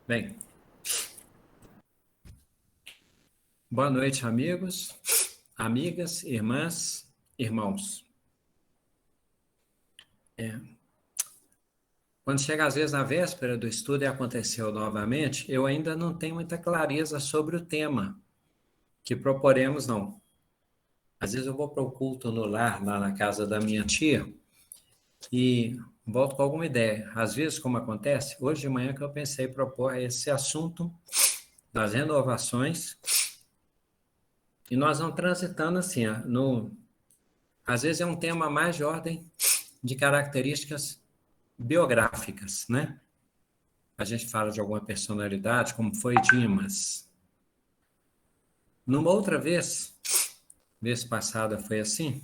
Bem, boa noite, amigos, amigas, irmãs, irmãos. Quando chega às vezes na véspera do estudo e aconteceu novamente, eu ainda não tenho muita clareza sobre o tema que proporemos, não. Às vezes eu vou para o culto no lar, lá na casa da minha tia, e volto com alguma ideia. Às vezes, como acontece, hoje de manhã que eu pensei em propor esse assunto das renovações, e nós vamos transitando assim, às vezes é um tema mais de ordem de características biográficas, né? A gente fala de alguma personalidade, como foi Dimas. Numa outra vez passada foi assim,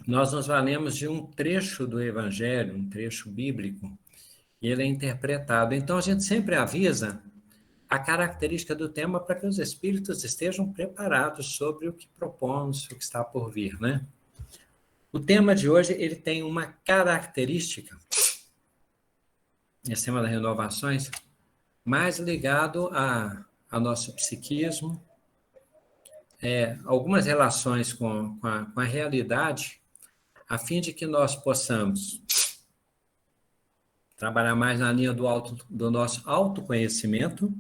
nós nos valemos de um trecho do Evangelho, um trecho bíblico, e ele é interpretado. Então, a gente sempre avisa a característica do tema para que os espíritos estejam preparados sobre o que propomos, o que está por vir, né? O tema de hoje, ele tem uma característica, esse tema das renovações, mais ligado a nosso psiquismo, algumas relações com a realidade, a fim de que nós possamos trabalhar mais na linha do nosso autoconhecimento,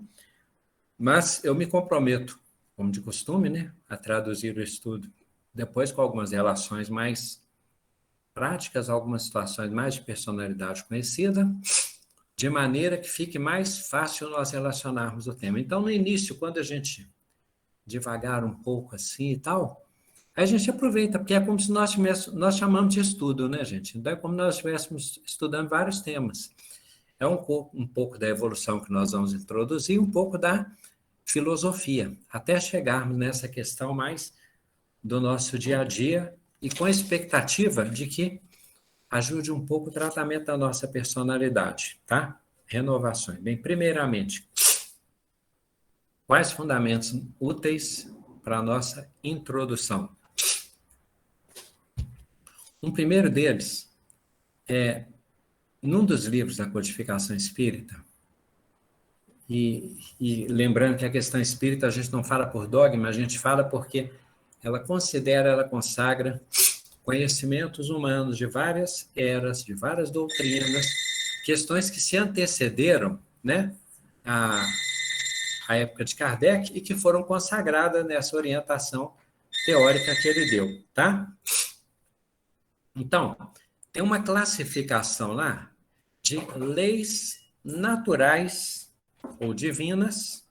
mas eu me comprometo, como de costume, né, a traduzir o estudo depois com algumas relações mais práticas, algumas situações mais de personalidade conhecida, de maneira que fique mais fácil nós relacionarmos o tema. Então, no início, quando a gente devagar um pouco assim e tal, aí a gente aproveita, porque é como se nós chamamos de estudo, né, gente? Então é como se nós estivéssemos estudando vários temas. É um pouco da evolução que nós vamos introduzir, um pouco da filosofia, até chegarmos nessa questão mais do nosso dia a dia e com a expectativa de que ajude um pouco o tratamento da nossa personalidade, tá? Renovações. Bem, primeiramente, quais fundamentos úteis para a nossa introdução? Um primeiro deles é, num dos livros da Codificação Espírita, e lembrando que a questão espírita a gente não fala por dogma, a gente fala porque ela consagra conhecimentos humanos de várias eras, de várias doutrinas, questões que se antecederam, né, à época de Kardec e que foram consagradas nessa orientação teórica que ele deu, tá? Então, tem uma classificação lá de leis naturais ou divinas,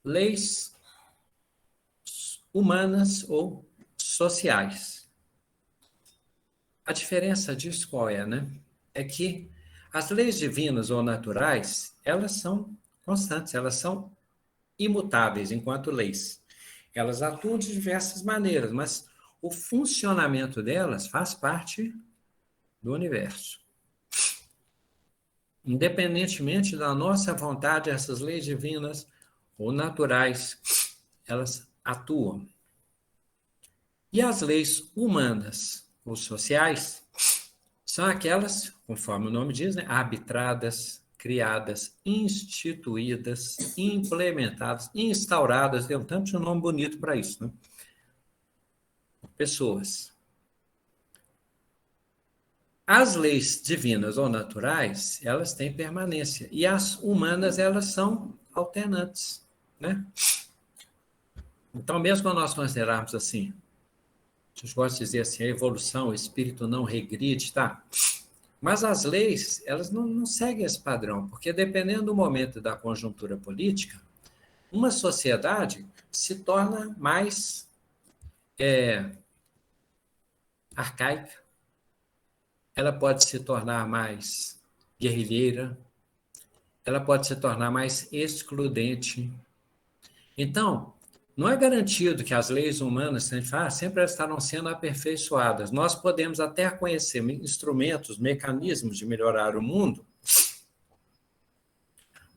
leis humanas ou sociais. A diferença disso qual é, né? É que as leis divinas ou naturais, elas são constantes, elas são imutáveis enquanto leis. Elas atuam de diversas maneiras, mas o funcionamento delas faz parte do universo. Independentemente da nossa vontade, essas leis divinas ou naturais, elas atuam. E as leis humanas ou sociais são aquelas, conforme o nome diz, né, arbitradas, criadas, instituídas, implementadas, instauradas, tem um tanto de nome bonito para isso, né? Pessoas. As leis divinas ou naturais, elas têm permanência, e as humanas, elas são alternantes, né? Então, mesmo quando nós considerarmos assim, a gente gosta de dizer assim, a evolução, o espírito não regride, tá? Mas as leis, elas não seguem esse padrão, porque dependendo do momento da conjuntura política, uma sociedade se torna mais arcaica, ela pode se tornar mais guerrilheira, ela pode se tornar mais excludente. Então, não é garantido que as leis humanas, se a gente fala, sempre estarão sendo aperfeiçoadas. Nós podemos até conhecer instrumentos, mecanismos de melhorar o mundo,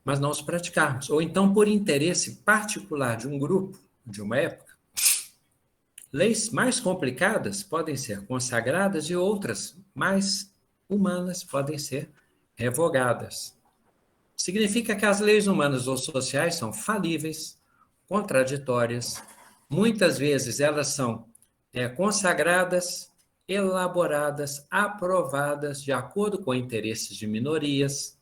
mas não os praticarmos. Ou então, por interesse particular de um grupo, de uma época, leis mais complicadas podem ser consagradas e outras mais humanas podem ser revogadas. Significa que as leis humanas ou sociais são falíveis, contraditórias, muitas vezes elas são consagradas, elaboradas, aprovadas de acordo com interesses de minorias,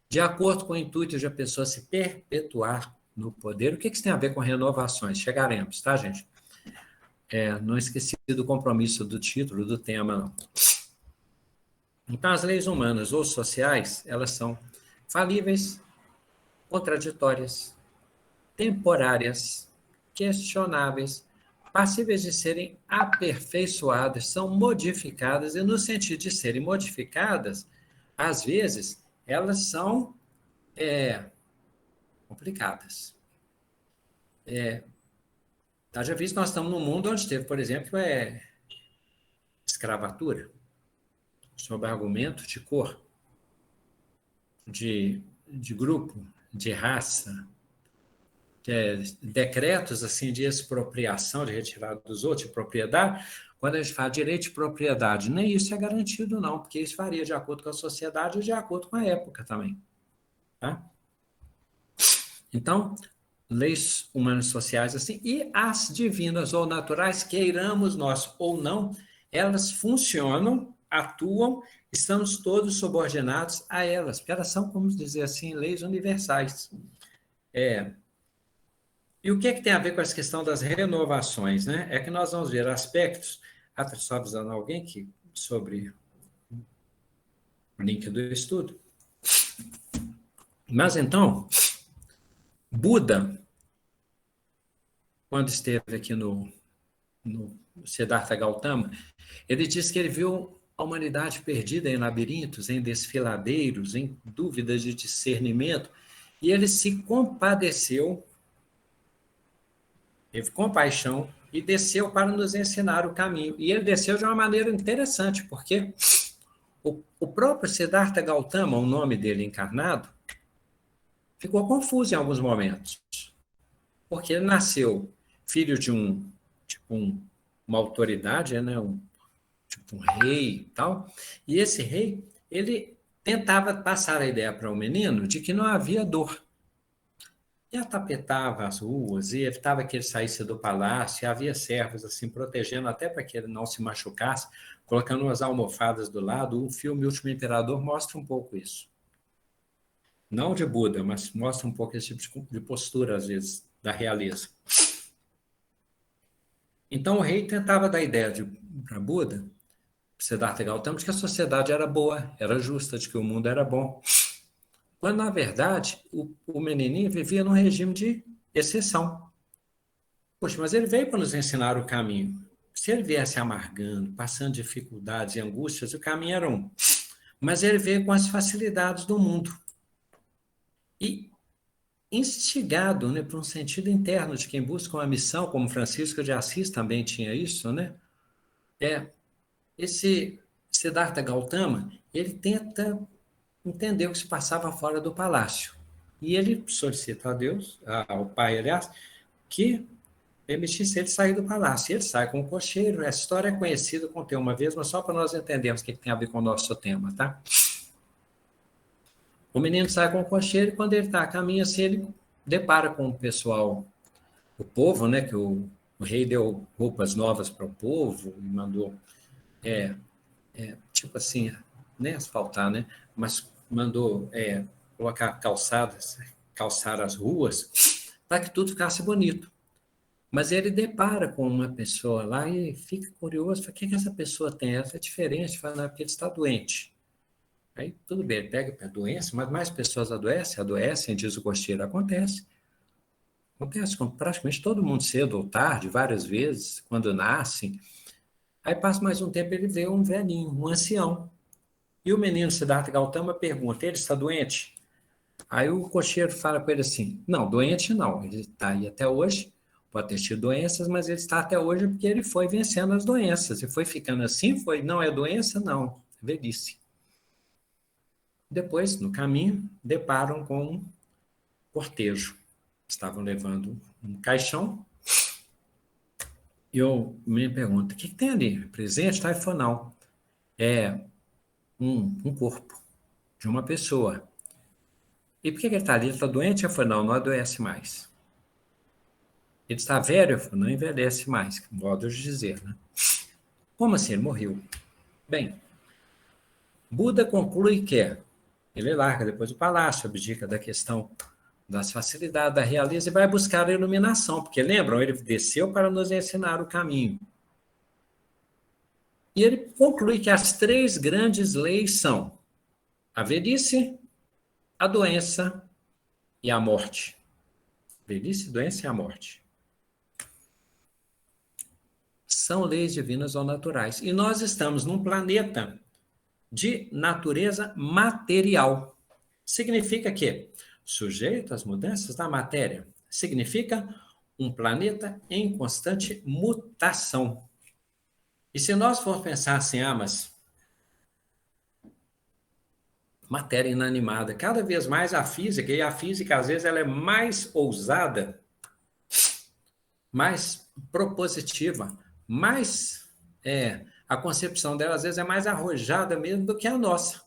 de acordo com o intuito de a pessoa se perpetuar no poder. O que isso tem a ver com renovações? Chegaremos, tá, gente? Não esqueci do compromisso do título, do tema, não. Então, as leis humanas ou sociais, elas são falíveis, contraditórias, temporárias, questionáveis, passíveis de serem aperfeiçoadas, são modificadas, e no sentido de serem modificadas, às vezes, elas são complicadas. Já visto, nós estamos num mundo onde teve, por exemplo, escravatura, sob argumento de cor, de grupo, de raça, decretos assim de expropriação, de retirada dos outros, de propriedade. Quando a gente fala de direito de propriedade, nem isso é garantido, não, porque isso varia de acordo com a sociedade e de acordo com a época também. Tá? Então, leis humanas e sociais assim, e as divinas ou naturais, queiramos nós ou não, elas funcionam, atuam, estamos todos subordinados a elas, porque elas são, como dizer assim, leis universais. E o que tem a ver com essa questão das renovações, né? É que nós vamos ver aspectos, só avisando alguém que sobre o link do estudo. Mas então, Buda, quando esteve aqui no Siddhartha Gautama, ele disse que ele viu a humanidade perdida em labirintos, em desfiladeiros, em dúvidas de discernimento, e ele se compadeceu, teve compaixão e desceu para nos ensinar o caminho. E ele desceu de uma maneira interessante, porque o próprio Siddhartha Gautama, o nome dele encarnado, ficou confuso em alguns momentos, porque ele nasceu filho de uma autoridade, né? um rei e tal, e esse rei, ele tentava passar a ideia para o menino de que não havia dor. E atapetava as ruas, e evitava que ele saísse do palácio, e havia servos assim, protegendo até para que ele não se machucasse, colocando umas almofadas do lado. O filme Último Imperador mostra um pouco isso. Não de Buda, mas mostra um pouco esse tipo de postura, às vezes, da realeza. Então, o rei tentava dar ideia para Buda, Siddhartha Gautama, de que a sociedade era boa, era justa, de que o mundo era bom. Quando, na verdade, o menininho vivia num regime de exceção. Poxa, mas ele veio para nos ensinar o caminho. Se ele viesse amargando, passando dificuldades e angústias, o caminho era um. Mas ele veio com as facilidades do mundo. E instigado, né, por um sentido interno de quem busca uma missão, como Francisco de Assis também tinha isso, né? Esse Siddhartha Gautama, ele tenta entender o que se passava fora do palácio. E ele solicita a Deus, ao pai, aliás, que permitisse ele sair do palácio. Ele sai com o cocheiro. Essa história é conhecida, contei uma vez, mas só para nós entendermos o que tem a ver com o nosso tema, tá? O menino sai com o cocheiro e quando ele está a caminho, assim, ele depara com o pessoal, o povo, né? Que o rei deu roupas novas para o povo e mandou, tipo assim, nem asfaltar, né? Mas mandou colocar calçadas, calçar as ruas, para que tudo ficasse bonito. Mas ele depara com uma pessoa lá e fica curioso, fala, o que essa pessoa tem? Essa é diferente, fala, não, porque ele está doente. Aí tudo bem, ele pega a doença, mas mais pessoas adoecem, diz o cocheiro, acontece. Acontece com praticamente todo mundo, cedo ou tarde, várias vezes, quando nascem. Aí passa mais um tempo, ele vê um velhinho, um ancião. E o menino Siddhartha Gautama pergunta, ele está doente? Aí o cocheiro fala com ele assim, não, doente não, ele está aí até hoje, pode ter tido doenças, mas ele está até hoje porque ele foi vencendo as doenças, e foi ficando assim, não é doença, não, é velhice. Depois, no caminho, deparam com um cortejo. Estavam levando um caixão, e o menino pergunta, o que tem ali? Presente? Tá? E falou, não, é um corpo de uma pessoa. E por que ele está ali? Ele está doente? Eu falei, não adoece mais. Ele está velho? Eu falei, não envelhece mais, modo de dizer, né? Como assim? Ele morreu. Bem, Buda conclui que ele larga depois o palácio, abdica da questão das facilidades, da realeza e vai buscar a iluminação, porque lembram, ele desceu para nos ensinar o caminho. E ele conclui que as 3 grandes leis são a velhice, a doença e a morte. Velhice, doença e a morte. São leis divinas ou naturais. E nós estamos num planeta de natureza material. Significa que, sujeito às mudanças da matéria, significa um planeta em constante mutação. E se nós formos pensar assim, mas matéria inanimada, cada vez mais a física, e a física às vezes ela é mais ousada, mais propositiva, mais a concepção dela às vezes é mais arrojada mesmo do que a nossa.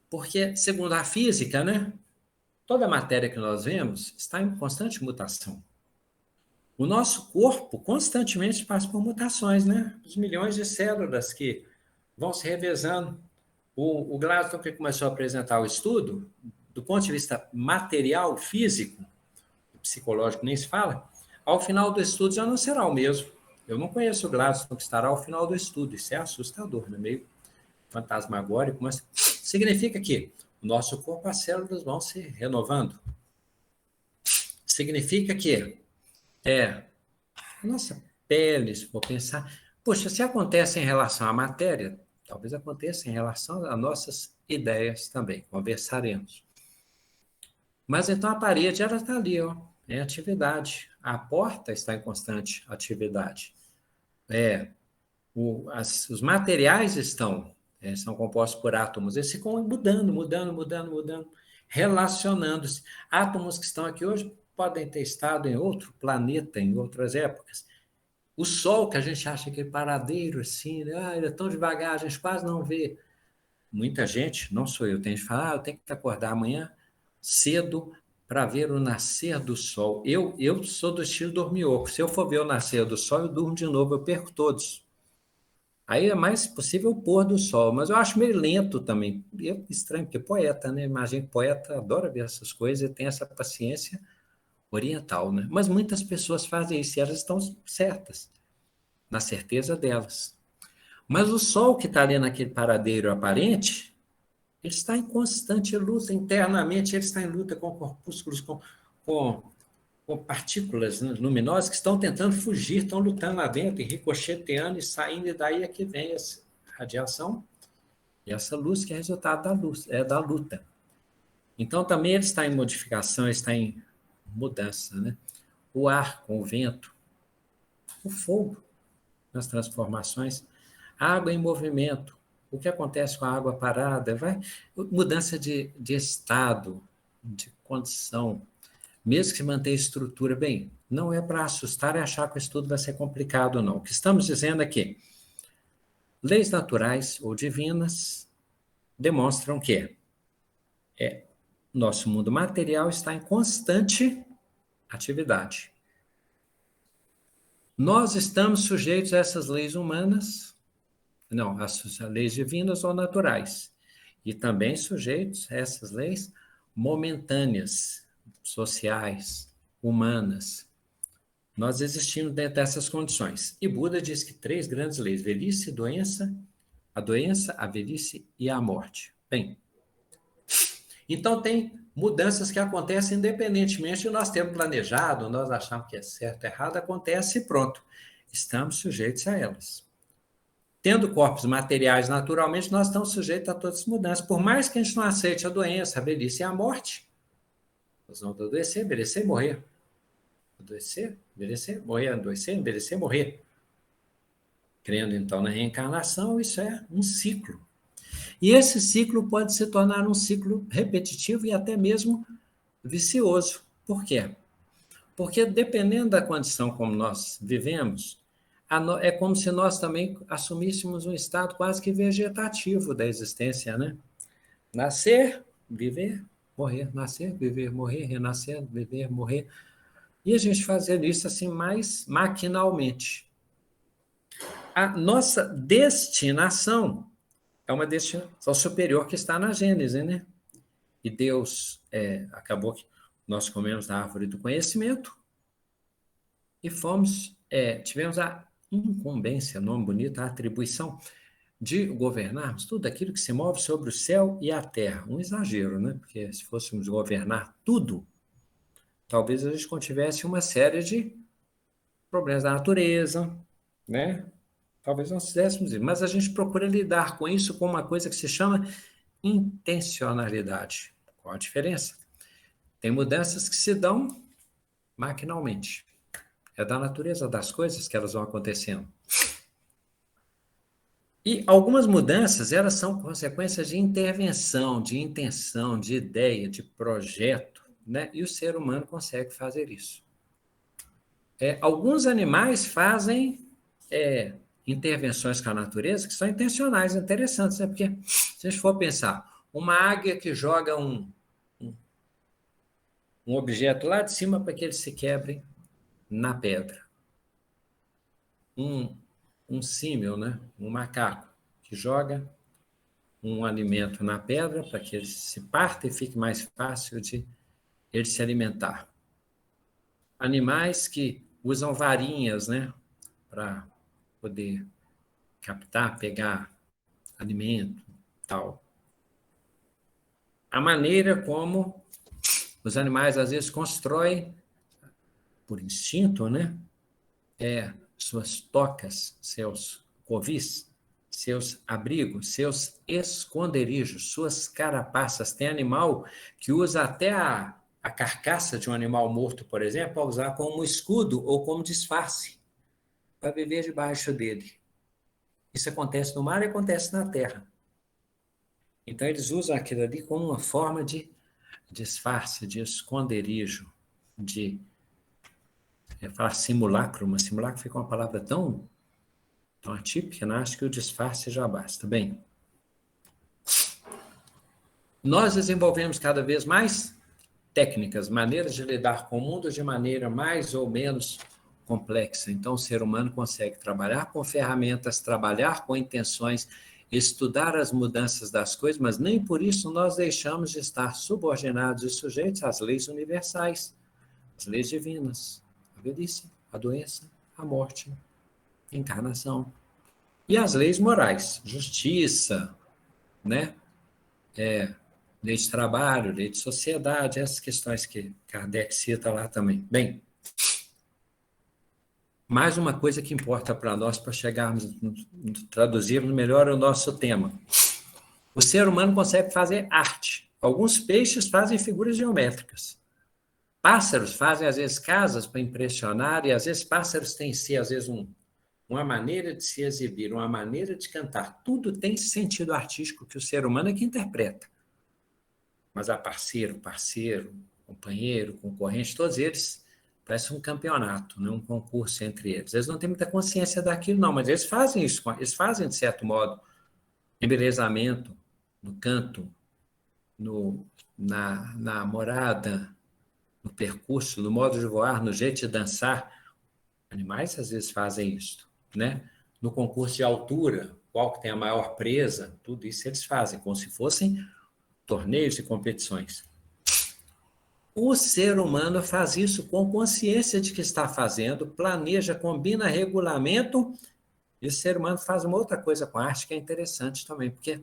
Porque, segundo a física, né, toda a matéria que nós vemos está em constante mutação. O nosso corpo constantemente passa por mutações, né? Os milhões de células que vão se revezando. O Glasgow, que começou a apresentar o estudo, do ponto de vista material, físico, psicológico nem se fala, ao final do estudo já não será o mesmo. Eu não conheço o Glasgow que estará ao final do estudo. Isso é assustador, né? Meio fantasmagórico, mas significa que o nosso corpo, as células vão se renovando. Significa que a nossa pele, se for pensar, poxa, se acontece em relação à matéria, talvez aconteça em relação às nossas ideias também, conversaremos. Mas então a parede, ela está ali, ó, em atividade. A porta está em constante atividade. Os materiais são compostos por átomos, eles ficam mudando, relacionando-se. Átomos que estão aqui hoje podem ter estado em outro planeta, em outras épocas. O Sol, que a gente acha que é paradeiro, assim, né? Ele é tão devagar, a gente quase não vê. Muita gente, não sou eu, tem gente que fala, eu tenho que acordar amanhã cedo para ver o nascer do sol. Eu sou do estilo dormioco. Se eu for ver o nascer do sol, eu durmo de novo, eu perco todos. Aí é mais possível o pôr do sol, mas eu acho meio lento também. É estranho, porque poeta, né? Imagina que poeta adora ver essas coisas e tem essa paciência oriental, né? Mas muitas pessoas fazem isso e elas estão certas, na certeza delas. Mas o sol que está ali naquele paradeiro aparente, ele está em constante luta internamente, ele está em luta com corpúsculos, com partículas luminosas que estão tentando fugir, estão lutando lá dentro, e ricocheteando e saindo, e daí é que vem essa radiação e essa luz que é resultado da luz, da luta. Então, também ele está em modificação, ele está em mudança, né? O ar com o vento, o fogo nas transformações, a água em movimento, o que acontece com a água parada, mudança de estado, de condição, mesmo que se mantenha estrutura. Bem, não é para assustar e achar que o estudo vai ser complicado, não. O que estamos dizendo aqui, leis naturais ou divinas demonstram que nosso mundo material está em constante atividade. Nós estamos sujeitos a essas leis humanas, não, as leis divinas ou naturais, e também sujeitos a essas leis momentâneas, sociais, humanas. Nós existimos dentro dessas condições. E Buda diz que 3 grandes leis: velhice, doença, a velhice e a morte. Bem, então tem mudanças que acontecem independentemente de nós termos planejado, nós achamos que é certo, errado, acontece e pronto. Estamos sujeitos a elas. Tendo corpos materiais naturalmente, nós estamos sujeitos a todas as mudanças. Por mais que a gente não aceite a doença, a velhice e a morte, nós vamos adoecer, envelhecer e morrer. Adoecer, envelhecer, morrer, adoecer, envelhecer, morrer. Crendo então na reencarnação, isso é um ciclo. E esse ciclo pode se tornar um ciclo repetitivo e até mesmo vicioso. Por quê? Porque dependendo da condição como nós vivemos, é como se nós também assumíssemos um estado quase que vegetativo da existência, né? Nascer, viver, morrer, nascer, viver, morrer, renascer, viver, morrer. E a gente fazer isso assim mais maquinalmente. A nossa destinação é uma destinação superior que está na Gênese, né? E Deus acabou que nós comemos da árvore do conhecimento e tivemos a incumbência, nome bonito, a atribuição de governarmos tudo aquilo que se move sobre o céu e a terra. Um exagero, né? Porque se fôssemos governar tudo, talvez a gente contivesse uma série de problemas da natureza, né? Talvez não fizéssemos isso, mas a gente procura lidar com isso com uma coisa que se chama intencionalidade. Qual a diferença? Tem mudanças que se dão maquinalmente. É da natureza das coisas que elas vão acontecendo. E algumas mudanças, elas são consequências de intervenção, de intenção, de ideia, de projeto, né? E o ser humano consegue fazer isso. Alguns animais fazem intervenções com a natureza que são intencionais, interessantes, né? Porque se a gente for pensar, uma águia que joga um objeto lá de cima para que ele se quebre na pedra. Um símil, né? Um macaco, que joga um alimento na pedra para que ele se parta e fique mais fácil de ele se alimentar. Animais que usam varinhas, né? Para poder captar, pegar alimento, tal. A maneira como os animais, às vezes, constroem, por instinto, né? Suas tocas, seus covis, seus abrigos, seus esconderijos, suas carapaças. Tem animal que usa até a carcaça de um animal morto, por exemplo, para usar como escudo ou como disfarce, para viver debaixo dele. Isso acontece no mar e acontece na terra. Então, eles usam aquilo ali como uma forma de disfarce, de esconderijo, de falar simulacro, mas simulacro fica uma palavra tão atípica, né? Acho que o disfarce já basta. Bem, nós desenvolvemos cada vez mais técnicas, maneiras de lidar com o mundo de maneira mais ou menos complexa. Então, o ser humano consegue trabalhar com ferramentas, trabalhar com intenções, estudar as mudanças das coisas, mas nem por isso nós deixamos de estar subordinados e sujeitos às leis universais, às leis divinas, a velhice, a doença, a morte, a encarnação. E as leis morais, justiça, né? Lei de trabalho, lei de sociedade, essas questões que Kardec cita lá também. Bem, mais uma coisa que importa para nós, para chegarmos, traduzirmos melhor o nosso tema. O ser humano consegue fazer arte. Alguns peixes fazem figuras geométricas. Pássaros fazem, às vezes, casas para impressionar, e às vezes pássaros têm em si, às vezes, uma maneira de se exibir, uma maneira de cantar. Tudo tem esse sentido artístico que o ser humano é que interpreta. Mas há parceiro, companheiro, concorrente, todos eles parece um campeonato, né? Um concurso entre eles. Eles não têm muita consciência daquilo, não, mas eles fazem isso, eles fazem, de certo modo, embelezamento no canto, na morada, no percurso, no modo de voar, no jeito de dançar. Animais, às vezes, fazem isso, né? No concurso de altura, qual que tem a maior presa, tudo isso eles fazem, como se fossem torneios e competições. O ser humano faz isso com consciência de que está fazendo, planeja, combina regulamento, e o ser humano faz uma outra coisa com a arte que é interessante também, porque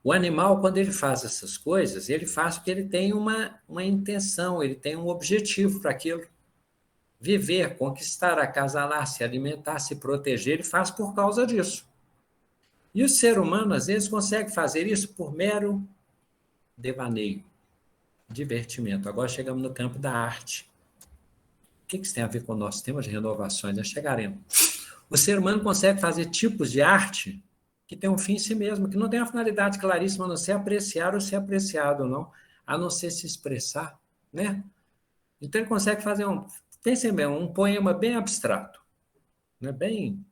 o animal, quando ele faz essas coisas, ele faz porque ele tem uma intenção, ele tem um objetivo para aquilo. Viver, conquistar, acasalar, se alimentar, se proteger, ele faz por causa disso. E o ser humano, às vezes, consegue fazer isso por mero devaneio, divertimento. Agora chegamos no campo da arte. O que isso tem a ver com o nosso tema de renovações? Nós chegaremos. O ser humano consegue fazer tipos de arte que tem um fim em si mesmo, que não tem uma finalidade claríssima, a não ser apreciar ou ser apreciado, não, a não ser se expressar, né? Então ele consegue fazer pensem bem, um poema bem abstrato, né? Bem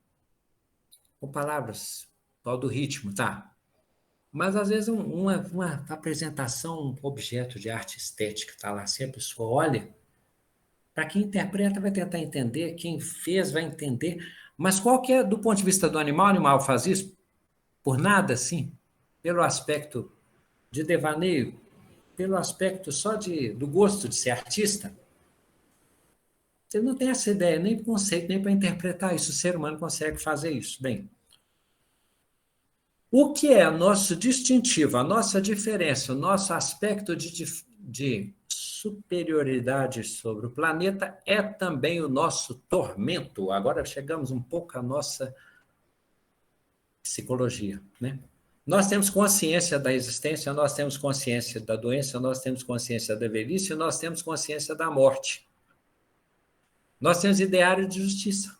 com palavras, qual do ritmo, tá? Mas, às vezes, uma apresentação, um objeto de arte estética está lá, assim, a pessoa olha, para quem interpreta vai tentar entender, quem fez vai entender, mas qual que é, do ponto de vista do animal, o animal faz isso por nada, assim, pelo aspecto de devaneio, pelo aspecto só do gosto de ser artista. Você não tem essa ideia, nem conceito, nem para interpretar isso. O ser humano consegue fazer isso. Bem, o que é nosso distintivo, a nossa diferença, o nosso aspecto de superioridade sobre o planeta é também o nosso tormento. Agora chegamos um pouco à nossa psicologia, né? Nós temos consciência da existência, nós temos consciência da doença, nós temos consciência da velhice, nós temos consciência da morte. Nós temos ideário de justiça.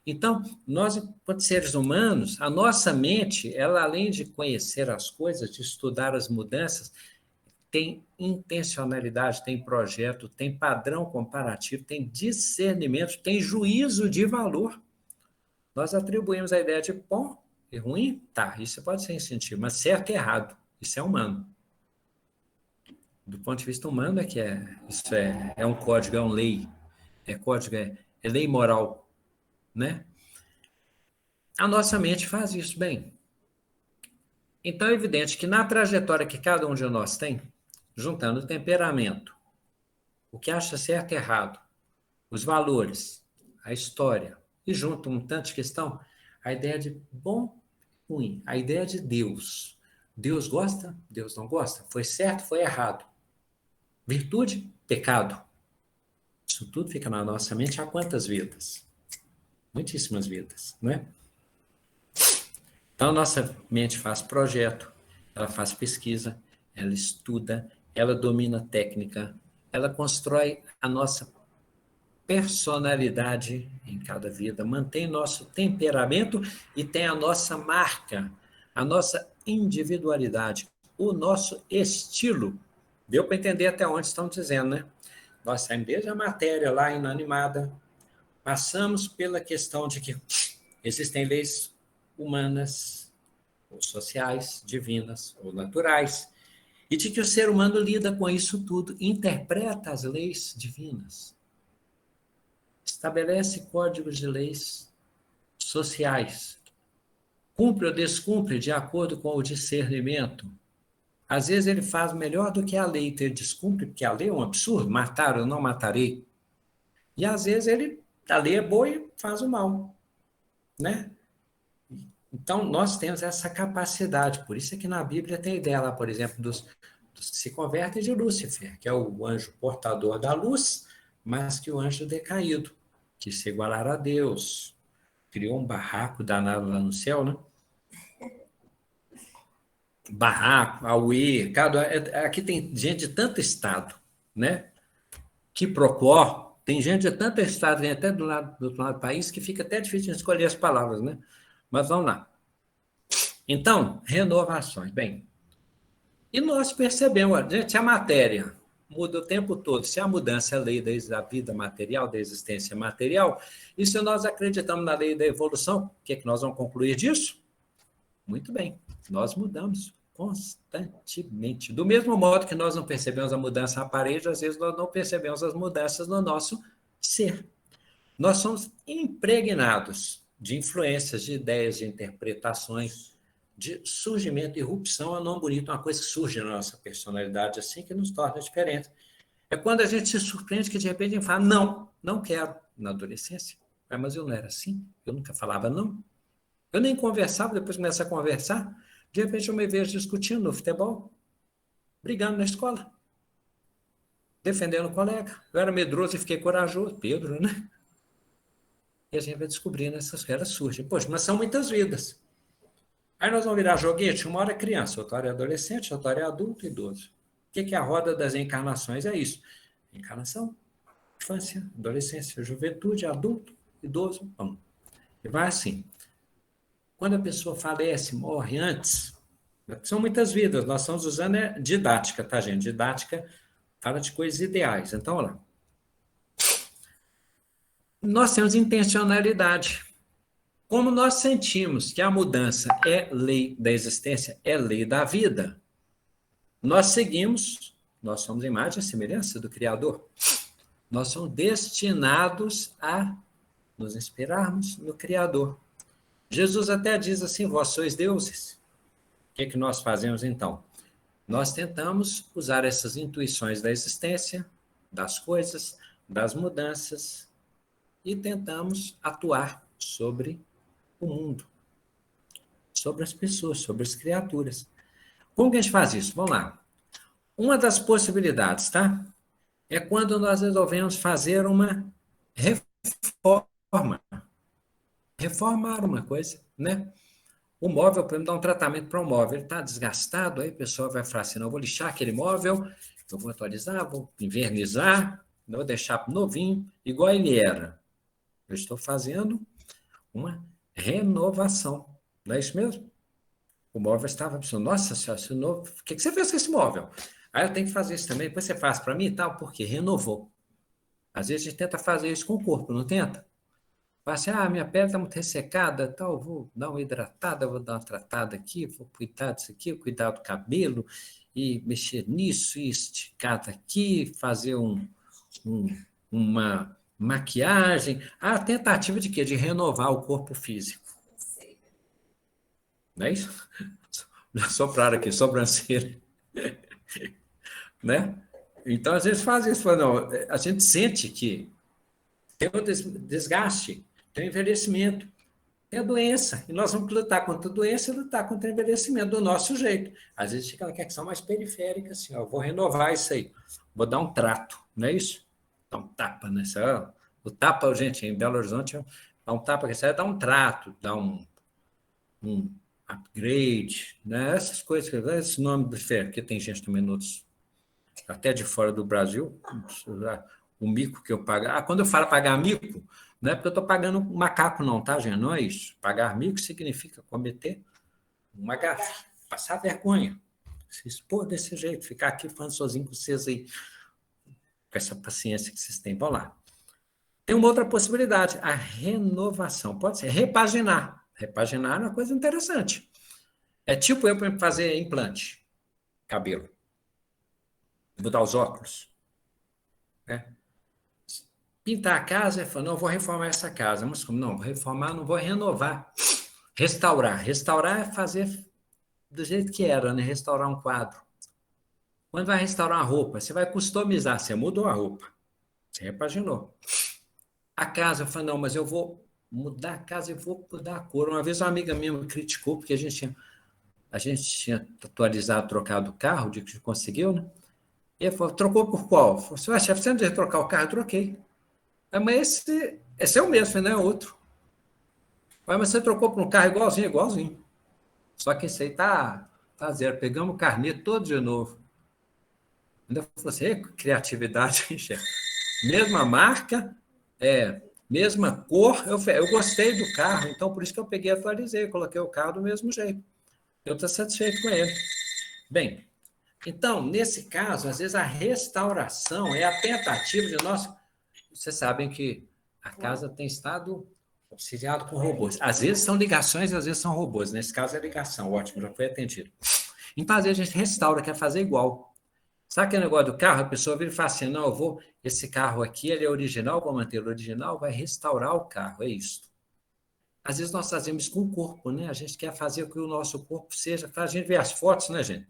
Então, nós, enquanto seres humanos, a nossa mente, ela, além de conhecer as coisas, de estudar as mudanças, tem intencionalidade, tem projeto, tem padrão comparativo, tem discernimento, tem juízo de valor. Nós atribuímos a ideia de bom e ruim, tá, isso pode ser instintivo, mas certo e errado, isso é humano. Do ponto de vista humano isso é um código, é uma lei, é código, é lei moral, né? A nossa mente faz isso bem. Então é evidente que na trajetória que cada um de nós tem, juntando o temperamento, o que acha certo e errado, os valores, a história, e junto um tanto de questão, a ideia de bom e ruim, a ideia de Deus. Deus gosta, Deus não gosta, foi certo, foi errado. Virtude, pecado. Isso tudo fica na nossa mente há quantas vidas? Muitíssimas vidas, não é? Então, a nossa mente faz projeto, ela faz pesquisa, ela estuda, ela domina técnica, ela constrói a nossa personalidade em cada vida, mantém nosso temperamento e tem a nossa marca, a nossa individualidade, o nosso estilo. Deu para entender até onde estão dizendo, né? Nós saímos desde a matéria lá inanimada, passamos pela questão de que existem leis humanas, ou sociais, divinas, ou naturais, e de que o ser humano lida com isso tudo, interpreta as leis divinas, estabelece códigos de leis sociais, cumpre ou descumpre de acordo com o discernimento. Às vezes ele faz melhor do que a lei, então ele descumpre, porque a lei é um absurdo, matar ou não matarei. E às vezes a lei é boa e faz o mal, né? Então, nós temos essa capacidade, por isso é que na Bíblia tem a ideia lá, por exemplo, dos que se convertem de Lúcifer, que é o anjo portador da luz, mas que o anjo decaído, que se igualara a Deus, criou um barraco danado lá no céu, né? Barraco, auê, aqui tem gente de tanto estado, né? Que procó, tem gente de tanto estado, vem até do outro lado do país, que fica até difícil de escolher as palavras, né? Mas vamos lá. Então, renovações. Bem, e nós percebemos, se a matéria muda o tempo todo, se a mudança é a lei da vida material, da existência material, e se nós acreditamos na lei da evolução, o que é que nós vamos concluir disso? Muito bem, nós mudamos constantemente. Do mesmo modo que nós não percebemos a mudança na parede, às vezes nós não percebemos as mudanças no nosso ser. Nós somos impregnados de influências, de ideias, de interpretações, de surgimento, irrupção é um nome bonito, uma coisa que surge na nossa personalidade assim, que nos torna diferentes. É quando a gente se surpreende que de repente a gente fala, não quero. Na adolescência, mas eu não era assim, eu nunca falava não. Eu nem conversava, depois começa a conversar, de repente eu me vejo discutindo no futebol, brigando na escola, defendendo o colega. Eu era medroso e fiquei corajoso, Pedro, né? E a gente vai descobrindo essas coisas surgem. Poxa, mas são muitas vidas. Aí nós vamos virar joguete, uma hora é criança, outra hora é adolescente, outra hora é adulto e idoso. O que é a roda das encarnações? É isso. Encarnação, infância, adolescência, juventude, adulto, idoso, vamos. E vai assim. Quando a pessoa falece, morre antes, são muitas vidas, nós estamos usando didática, tá, gente? Didática fala de coisas ideais. Então, olha lá. Nós temos intencionalidade. como nós sentimos que a mudança é lei da existência, é lei da vida, nós seguimos, nós somos a imagem e semelhança do Criador. Nós somos destinados a nos inspirarmos no Criador. Jesus até diz assim, vós sois deuses. O que nós fazemos então? Nós tentamos usar essas intuições da existência, das coisas, das mudanças, e tentamos atuar sobre o mundo, sobre as pessoas, sobre as criaturas. Como que a gente faz isso? Vamos lá. Uma das possibilidades, tá? É quando nós resolvemos fazer uma reforma. Reformar uma coisa, né? O móvel, para dar um tratamento para o móvel, ele está desgastado, aí a pessoa vai falar assim, não, eu vou lixar aquele móvel, eu vou atualizar, vou invernizar, vou deixar novinho, igual ele era. Eu estou fazendo uma renovação. Não é isso mesmo? O móvel estava pensando, nossa senhora, esse novo, o que você fez com esse móvel? Aí eu tenho que fazer isso também, depois você faz para mim e tal, porque renovou. Às vezes a gente tenta fazer isso com o corpo, não tenta? Fala assim, minha pele está muito ressecada, tal, vou dar uma hidratada, vou dar uma tratada aqui, vou cuidar disso aqui, cuidar do cabelo, e mexer nisso, e esticar daqui, fazer uma maquiagem. A tentativa de quê? De renovar o corpo físico. Não é isso? Sopraram aqui, sobrancelha. Né? Então, às vezes faz isso. Não, a gente sente que tem um desgaste, tem um envelhecimento, tem a doença. E nós vamos lutar contra a doença e lutar contra o envelhecimento do nosso jeito. Às vezes fica aquela questão mais periférica, assim, ó, vou renovar isso aí, vou dar um trato, não é isso? Dar um tapa nessa. O tapa, gente, em Belo Horizonte, dá um tapa que sai, dá um trato, dá um upgrade, né? Essas coisas, esse nome diferente, porque tem gente também outros, até de fora do Brasil, o mico que eu pago. Quando eu falo pagar mico, não é porque eu estou pagando um macaco, não, tá, gente? Não é isso. Pagar mico significa cometer uma gafe, passar vergonha, se expor desse jeito, ficar aqui falando sozinho com vocês aí, com essa paciência que vocês têm. Vamos lá. Tem uma outra possibilidade, a renovação. Pode ser repaginar. Repaginar é uma coisa interessante. É tipo eu fazer implante, cabelo, mudar os óculos, né? Pintar a casa, falar, não, vou reformar essa casa. Mas como não, vou reformar, não vou renovar. Restaurar. Restaurar é fazer do jeito que era, né? Restaurar um quadro. Quando vai restaurar uma roupa, você vai customizar, você mudou a roupa, você repaginou. A casa, eu falo, não, mas eu vou mudar a casa e vou mudar a cor. Uma vez uma amiga minha me criticou, porque a gente tinha atualizado, trocado o carro, de que conseguiu, né? E ele falou, trocou por qual? Eu falei, chefe, você não devia trocar o carro? Eu troquei. Mas esse é o mesmo, não é outro. Mas você trocou por um carro igualzinho, igualzinho. Só que esse aí tá zero. Pegamos o carnê todo de novo. Ainda falou assim, criatividade, chefe. Mesma marca, mesma cor. Eu gostei do carro, então por isso que eu peguei e atualizei. Coloquei o carro do mesmo jeito. Eu estou satisfeito com ele. Bem, então, nesse caso, às vezes a restauração é a tentativa de nós. Vocês sabem que a casa tem estado auxiliado com robôs. Às vezes são ligações, às vezes são robôs. Nesse caso é ligação, ótimo, já foi atendido. Então, às vezes a gente restaura, quer fazer igual. Sabe aquele negócio do carro? A pessoa vira e fala assim, não, esse carro aqui, ele é original, vou manter o original, vai restaurar o carro, é isso. Às vezes nós fazemos isso com o corpo, né? A gente quer fazer com que o nosso corpo seja, a gente vê as fotos, né, gente?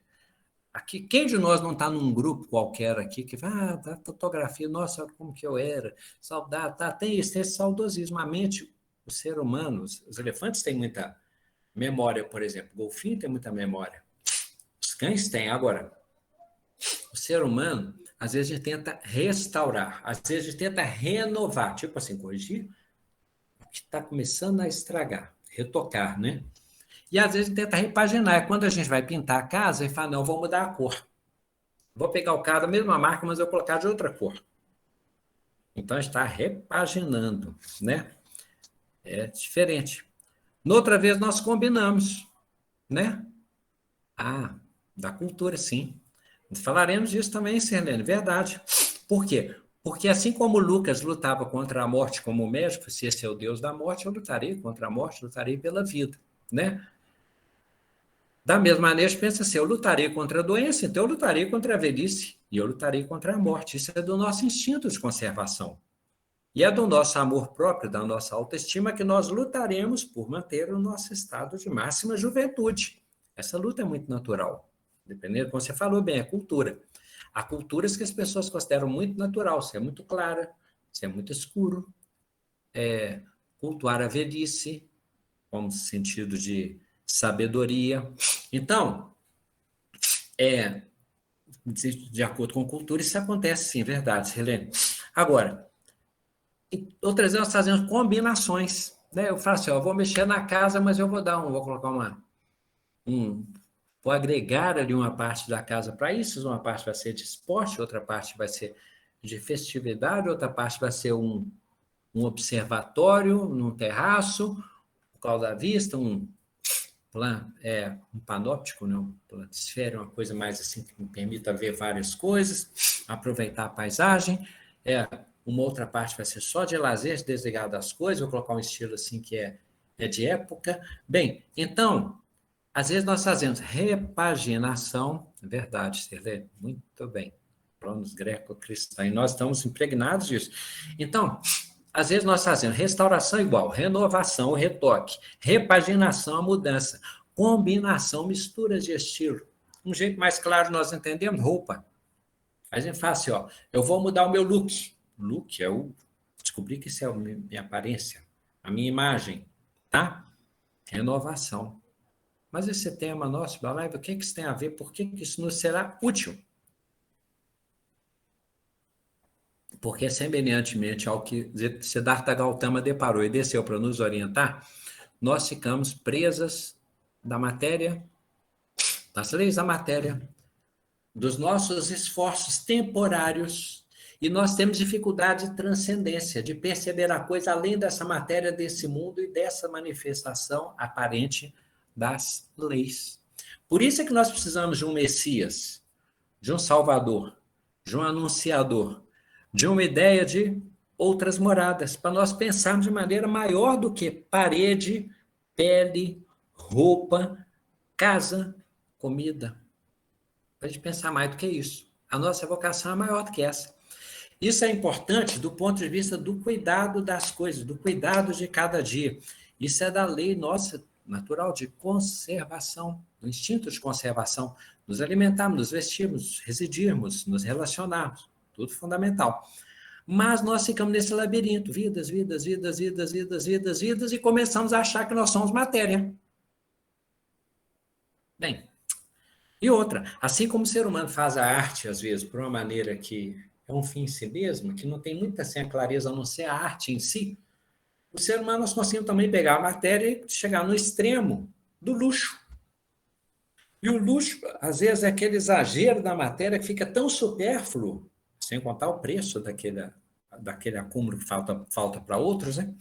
Aqui, quem de nós não está num grupo qualquer aqui que vai, da fotografia, nossa, como que eu era, saudade, tem esse saudosismo. A mente, o ser humano, os elefantes têm muita memória, por exemplo, o golfinho tem muita memória, os cães têm. Agora, o ser humano, às vezes a gente tenta restaurar, às vezes a gente tenta renovar, tipo assim, corrigir o que está começando a estragar, retocar, né? E às vezes tenta repaginar. Quando a gente vai pintar a casa, e fala, não, vou mudar a cor. Vou pegar o carro da mesma marca, mas eu vou colocar de outra cor. Então, está repaginando, né? É diferente. Noutra vez, nós combinamos, né? Da cultura, sim. Falaremos disso também, Sirlene, verdade. Por quê? Porque assim como Lucas lutava contra a morte como médico, se esse é o Deus da morte, eu lutarei contra a morte, lutarei pela vida, né? Da mesma maneira, a gente pensa assim, eu lutarei contra a doença, então eu lutarei contra a velhice, e eu lutarei contra a morte. Isso é do nosso instinto de conservação. E é do nosso amor próprio, da nossa autoestima, que nós lutaremos por manter o nosso estado de máxima juventude. Essa luta é muito natural. Dependendo, como você falou bem, é cultura. Há culturas que as pessoas consideram muito natural, ser muito clara, ser muito escuro, cultuar a velhice, como sentido de sabedoria. Então, de acordo com a cultura, isso acontece sim, verdade, Helene. Agora, outras vezes nós fazemos combinações, né? Eu falo assim, ó, eu vou mexer na casa, mas eu vou colocar um, vou agregar ali uma parte da casa para isso, uma parte vai ser de esporte, outra parte vai ser de festividade, outra parte vai ser um observatório num terraço, por causa da vista, um panóptico, né? Um planisfério, uma coisa mais assim que me permita ver várias coisas, aproveitar a paisagem. Uma outra parte vai ser só de lazer, desligado das coisas, vou colocar um estilo assim que é de época. Bem, então, às vezes nós fazemos repaginação, é verdade, Sirlene, muito bem, planos greco-cristãos, e nós estamos impregnados disso. Então, às vezes nós fazemos restauração igual, renovação, retoque, repaginação, a mudança, combinação, misturas de estilo. Um jeito mais claro nós entendemos, roupa. A gente fala assim, ó, eu vou mudar o meu look. Look é o... Descobri que isso é a minha aparência, a minha imagem, tá? Renovação. Mas esse tema nosso da live, o que isso tem a ver? Por que isso nos será útil? Porque, semelhantemente ao que Siddhartha Gautama deparou e desceu para nos orientar, nós ficamos presas da matéria, das leis da matéria, dos nossos esforços temporários, e nós temos dificuldade de transcendência, de perceber a coisa além dessa matéria, desse mundo e dessa manifestação aparente das leis. Por isso é que nós precisamos de um Messias, de um Salvador, de um anunciador, de uma ideia de outras moradas, para nós pensarmos de maneira maior do que parede, pele, roupa, casa, comida. Para a gente pensar mais do que isso. A nossa vocação é maior do que essa. Isso é importante do ponto de vista do cuidado das coisas, do cuidado de cada dia. Isso é da lei nossa natural de conservação, do instinto de conservação. Nos alimentarmos, nos vestirmos, residirmos, nos relacionarmos. Tudo fundamental. Mas nós ficamos nesse labirinto, vidas, vidas, vidas, vidas, vidas, vidas, vidas, e começamos a achar que nós somos matéria. Bem, e outra, assim como o ser humano faz a arte, às vezes, por uma maneira que é um fim em si mesmo, que não tem muita assim, a clareza a não ser a arte em si, o ser humano nós conseguimos também pegar a matéria e chegar no extremo do luxo. E o luxo, às vezes, é aquele exagero da matéria que fica tão supérfluo, sem contar o preço daquele acúmulo que falta para outros, né?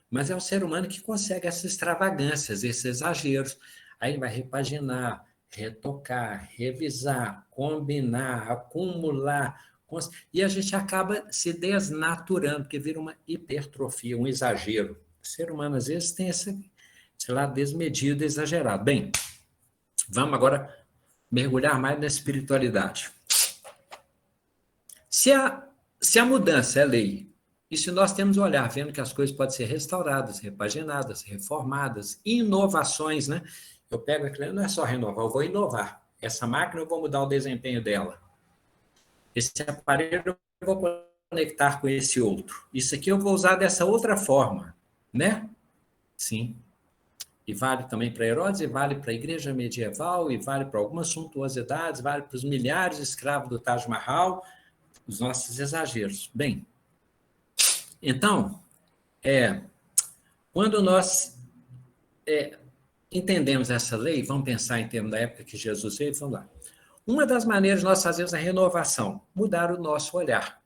Mas é o ser humano que consegue essas extravagâncias, esses exageros. Aí ele vai repaginar, retocar, revisar, combinar, acumular. E a gente acaba se desnaturando, porque vira uma hipertrofia, um exagero. O ser humano, às vezes, tem esse lado desmedido, exagerado. Bem, vamos agora mergulhar mais na espiritualidade. Se a mudança é lei, e se nós temos um olhar vendo que as coisas podem ser restauradas, repaginadas, reformadas, inovações, né? Eu pego aquilo, não é só renovar, eu vou inovar. Essa máquina eu vou mudar o desempenho dela. Esse aparelho eu vou conectar com esse outro. Isso aqui eu vou usar dessa outra forma, né? Sim. E vale também para Herodes, e vale para a igreja medieval, e vale para algumas suntuosidades, vale para os milhares de escravos do Taj Mahal, os nossos exageros. Bem, então, quando nós entendemos essa lei, vamos pensar em termos da época que Jesus veio, vamos lá. Uma das maneiras de nós fazermos a renovação, mudar o nosso olhar.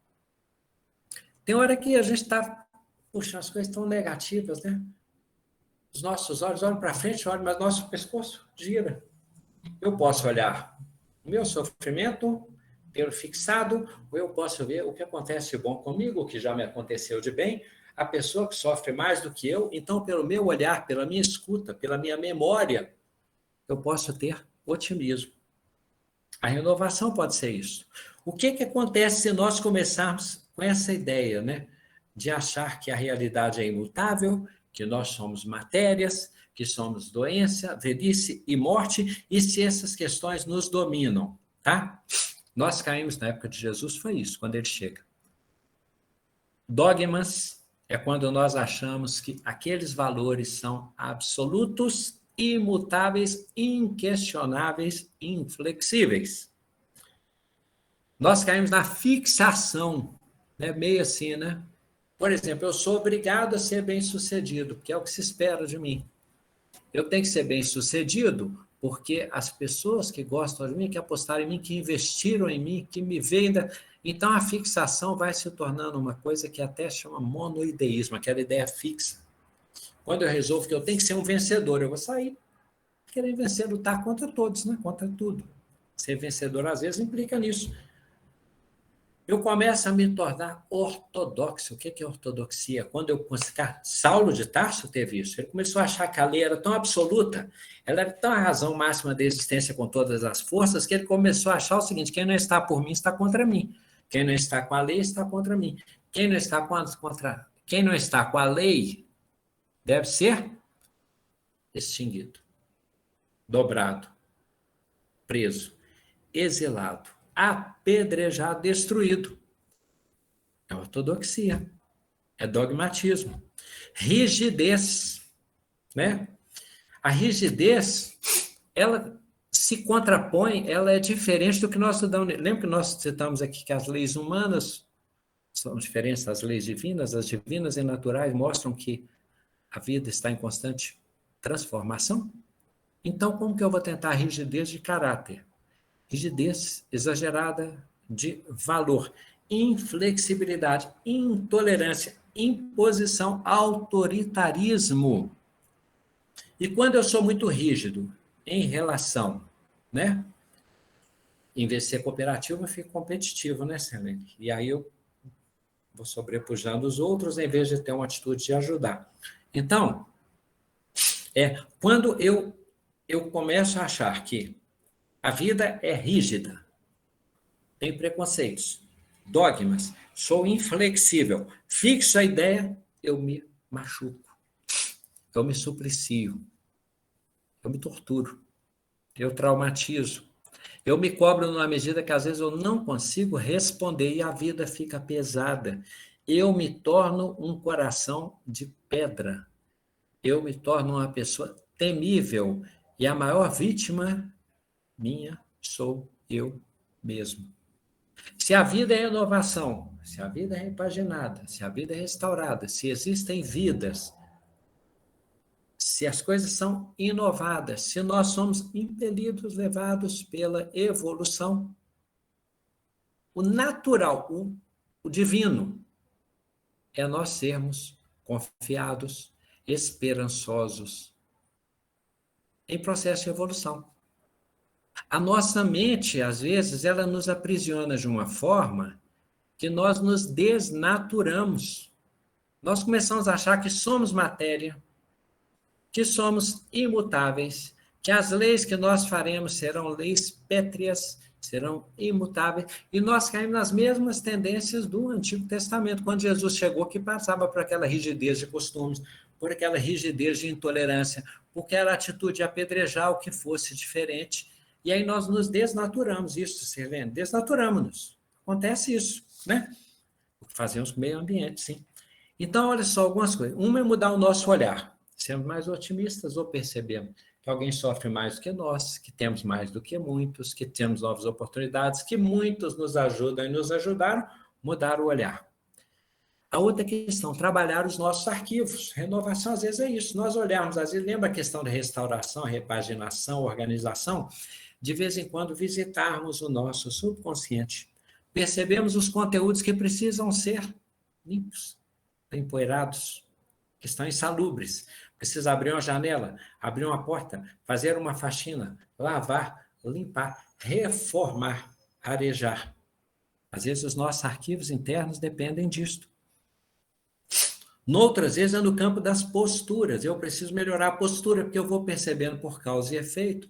Tem hora que a gente está, puxa, as coisas estão negativas, né? Os nossos olhos olham para frente, olham, mas nosso pescoço gira. Eu posso olhar o meu sofrimento, roteiro fixado, ou eu posso ver o que acontece de bom comigo, o que já me aconteceu de bem, a pessoa que sofre mais do que eu, então, pelo meu olhar, pela minha escuta, pela minha memória, eu posso ter otimismo. A renovação pode ser isso. O que acontece se nós começarmos com essa ideia, né? De achar que a realidade é imutável, que nós somos matérias, que somos doença, velhice e morte, e se essas questões nos dominam, tá? Nós caímos na época de Jesus, foi isso, quando ele chega. Dogmas é quando nós achamos que aqueles valores são absolutos, imutáveis, inquestionáveis, inflexíveis. Nós caímos na fixação, né? Meio assim, né? Por exemplo, eu sou obrigado a ser bem-sucedido, porque é o que se espera de mim. Eu tenho que ser bem-sucedido porque as pessoas que gostam de mim, que apostaram em mim, que investiram em mim, que me veem... Então, a fixação vai se tornando uma coisa que até chama monoideísmo, aquela ideia fixa. Quando eu resolvo que eu tenho que ser um vencedor, eu vou sair querer vencer, lutar contra todos, né? Contra tudo. Ser vencedor, às vezes, implica nisso. Eu começo a me tornar ortodoxo. O que é ortodoxia? Quando eu consigo... Saulo de Tarso teve isso. Ele começou a achar que a lei era tão absoluta, ela era tão a razão máxima da existência com todas as forças, que ele começou a achar o seguinte: quem não está por mim está contra mim. Quem não está com a lei está contra mim. Quem não está Quem não está com a lei deve ser extinguido, dobrado, preso, exilado, apedrejado, destruído. É ortodoxia, é dogmatismo. Rigidez, né? A rigidez, ela se contrapõe, ela é diferente do que nós estudamos. Lembra que nós citamos aqui que as leis humanas são diferentes das leis divinas? As divinas e naturais mostram que a vida está em constante transformação? Então, como que eu vou tentar a rigidez de caráter? Rigidez exagerada de valor, inflexibilidade, intolerância, imposição, autoritarismo. E quando eu sou muito rígido em relação, né? Em vez de ser cooperativo, eu fico competitivo, né, Selene? E aí eu vou sobrepujando os outros em vez de ter uma atitude de ajudar. Então, quando eu começo a achar que a vida é rígida, tem preconceitos, dogmas, sou inflexível, fixo a ideia, eu me machuco, eu me suplicio, eu me torturo, eu traumatizo, eu me cobro numa medida que às vezes eu não consigo responder e a vida fica pesada. Eu me torno um coração de pedra, eu me torno uma pessoa temível e a maior vítima minha sou eu mesmo. Se a vida é inovação, se a vida é repaginada, se a vida é restaurada, se existem vidas, se as coisas são inovadas, se nós somos impelidos, levados pela evolução, o natural, o divino, é nós sermos confiados, esperançosos em processo de evolução. A nossa mente, às vezes, ela nos aprisiona de uma forma que nós nos desnaturamos. Nós começamos a achar que somos matéria, que somos imutáveis, que as leis que nós faremos serão leis pétreas, serão imutáveis, e nós caímos nas mesmas tendências do Antigo Testamento, quando Jesus chegou, que passava por aquela rigidez de costumes, por aquela rigidez de intolerância, por aquela atitude de apedrejar o que fosse diferente, e aí nós nos desnaturamos, isso, Sirlene, desnaturamos-nos. Acontece isso, né? O que fazemos com o meio ambiente, sim. Então, olha só algumas coisas. Uma é mudar o nosso olhar. Sermos mais otimistas ou percebemos que alguém sofre mais do que nós, que temos mais do que muitos, que temos novas oportunidades, que muitos nos ajudam e nos ajudaram, mudar o olhar. A outra questão, trabalhar os nossos arquivos. Renovação, às vezes, é isso. Nós olharmos, às vezes, lembra a questão da restauração, repaginação, organização? De vez em quando, visitarmos o nosso subconsciente. Percebemos os conteúdos que precisam ser limpos, empoeirados, que estão insalubres. Precisa abrir uma janela, abrir uma porta, fazer uma faxina, lavar, limpar, reformar, arejar. Às vezes os nossos arquivos internos dependem disto. Noutras vezes é no campo das posturas. Eu preciso melhorar a postura, porque eu vou percebendo por causa e efeito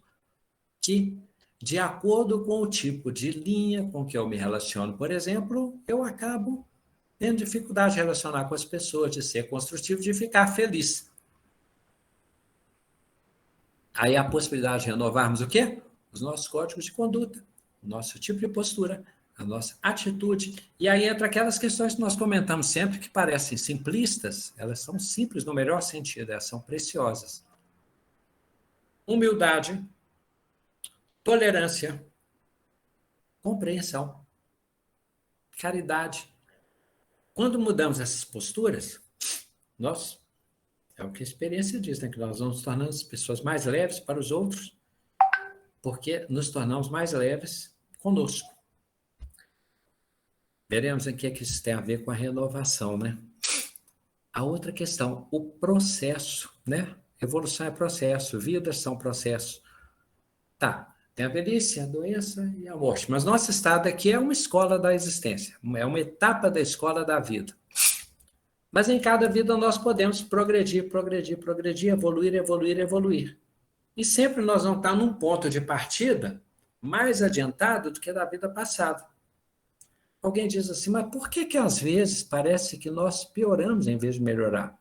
que, de acordo com o tipo de linha com que eu me relaciono, por exemplo, eu acabo tendo dificuldade de relacionar com as pessoas, de ser construtivo, de ficar feliz. Aí a possibilidade de renovarmos o quê? Os nossos códigos de conduta, o nosso tipo de postura, a nossa atitude. E aí entra aquelas questões que nós comentamos sempre, que parecem simplistas, elas são simples no melhor sentido, elas são preciosas. Humildade, tolerância, compreensão, caridade. Quando mudamos essas posturas, nós, é o que a experiência diz, né? Que nós vamos nos tornando as pessoas mais leves para os outros, porque nos tornamos mais leves conosco. Veremos aqui que isso tem a ver com a renovação, né? A outra questão, o processo, né? Evolução é processo, vidas são processos. Tá, tem a velhice, a doença e a morte, mas nosso estado aqui é uma escola da existência, é uma etapa da escola da vida. Mas em cada vida nós podemos progredir, progredir, progredir, evoluir, evoluir, evoluir. E sempre nós vamos estar num ponto de partida mais adiantado do que da vida passada. Alguém diz assim, mas por que às vezes parece que nós pioramos em vez de melhorar?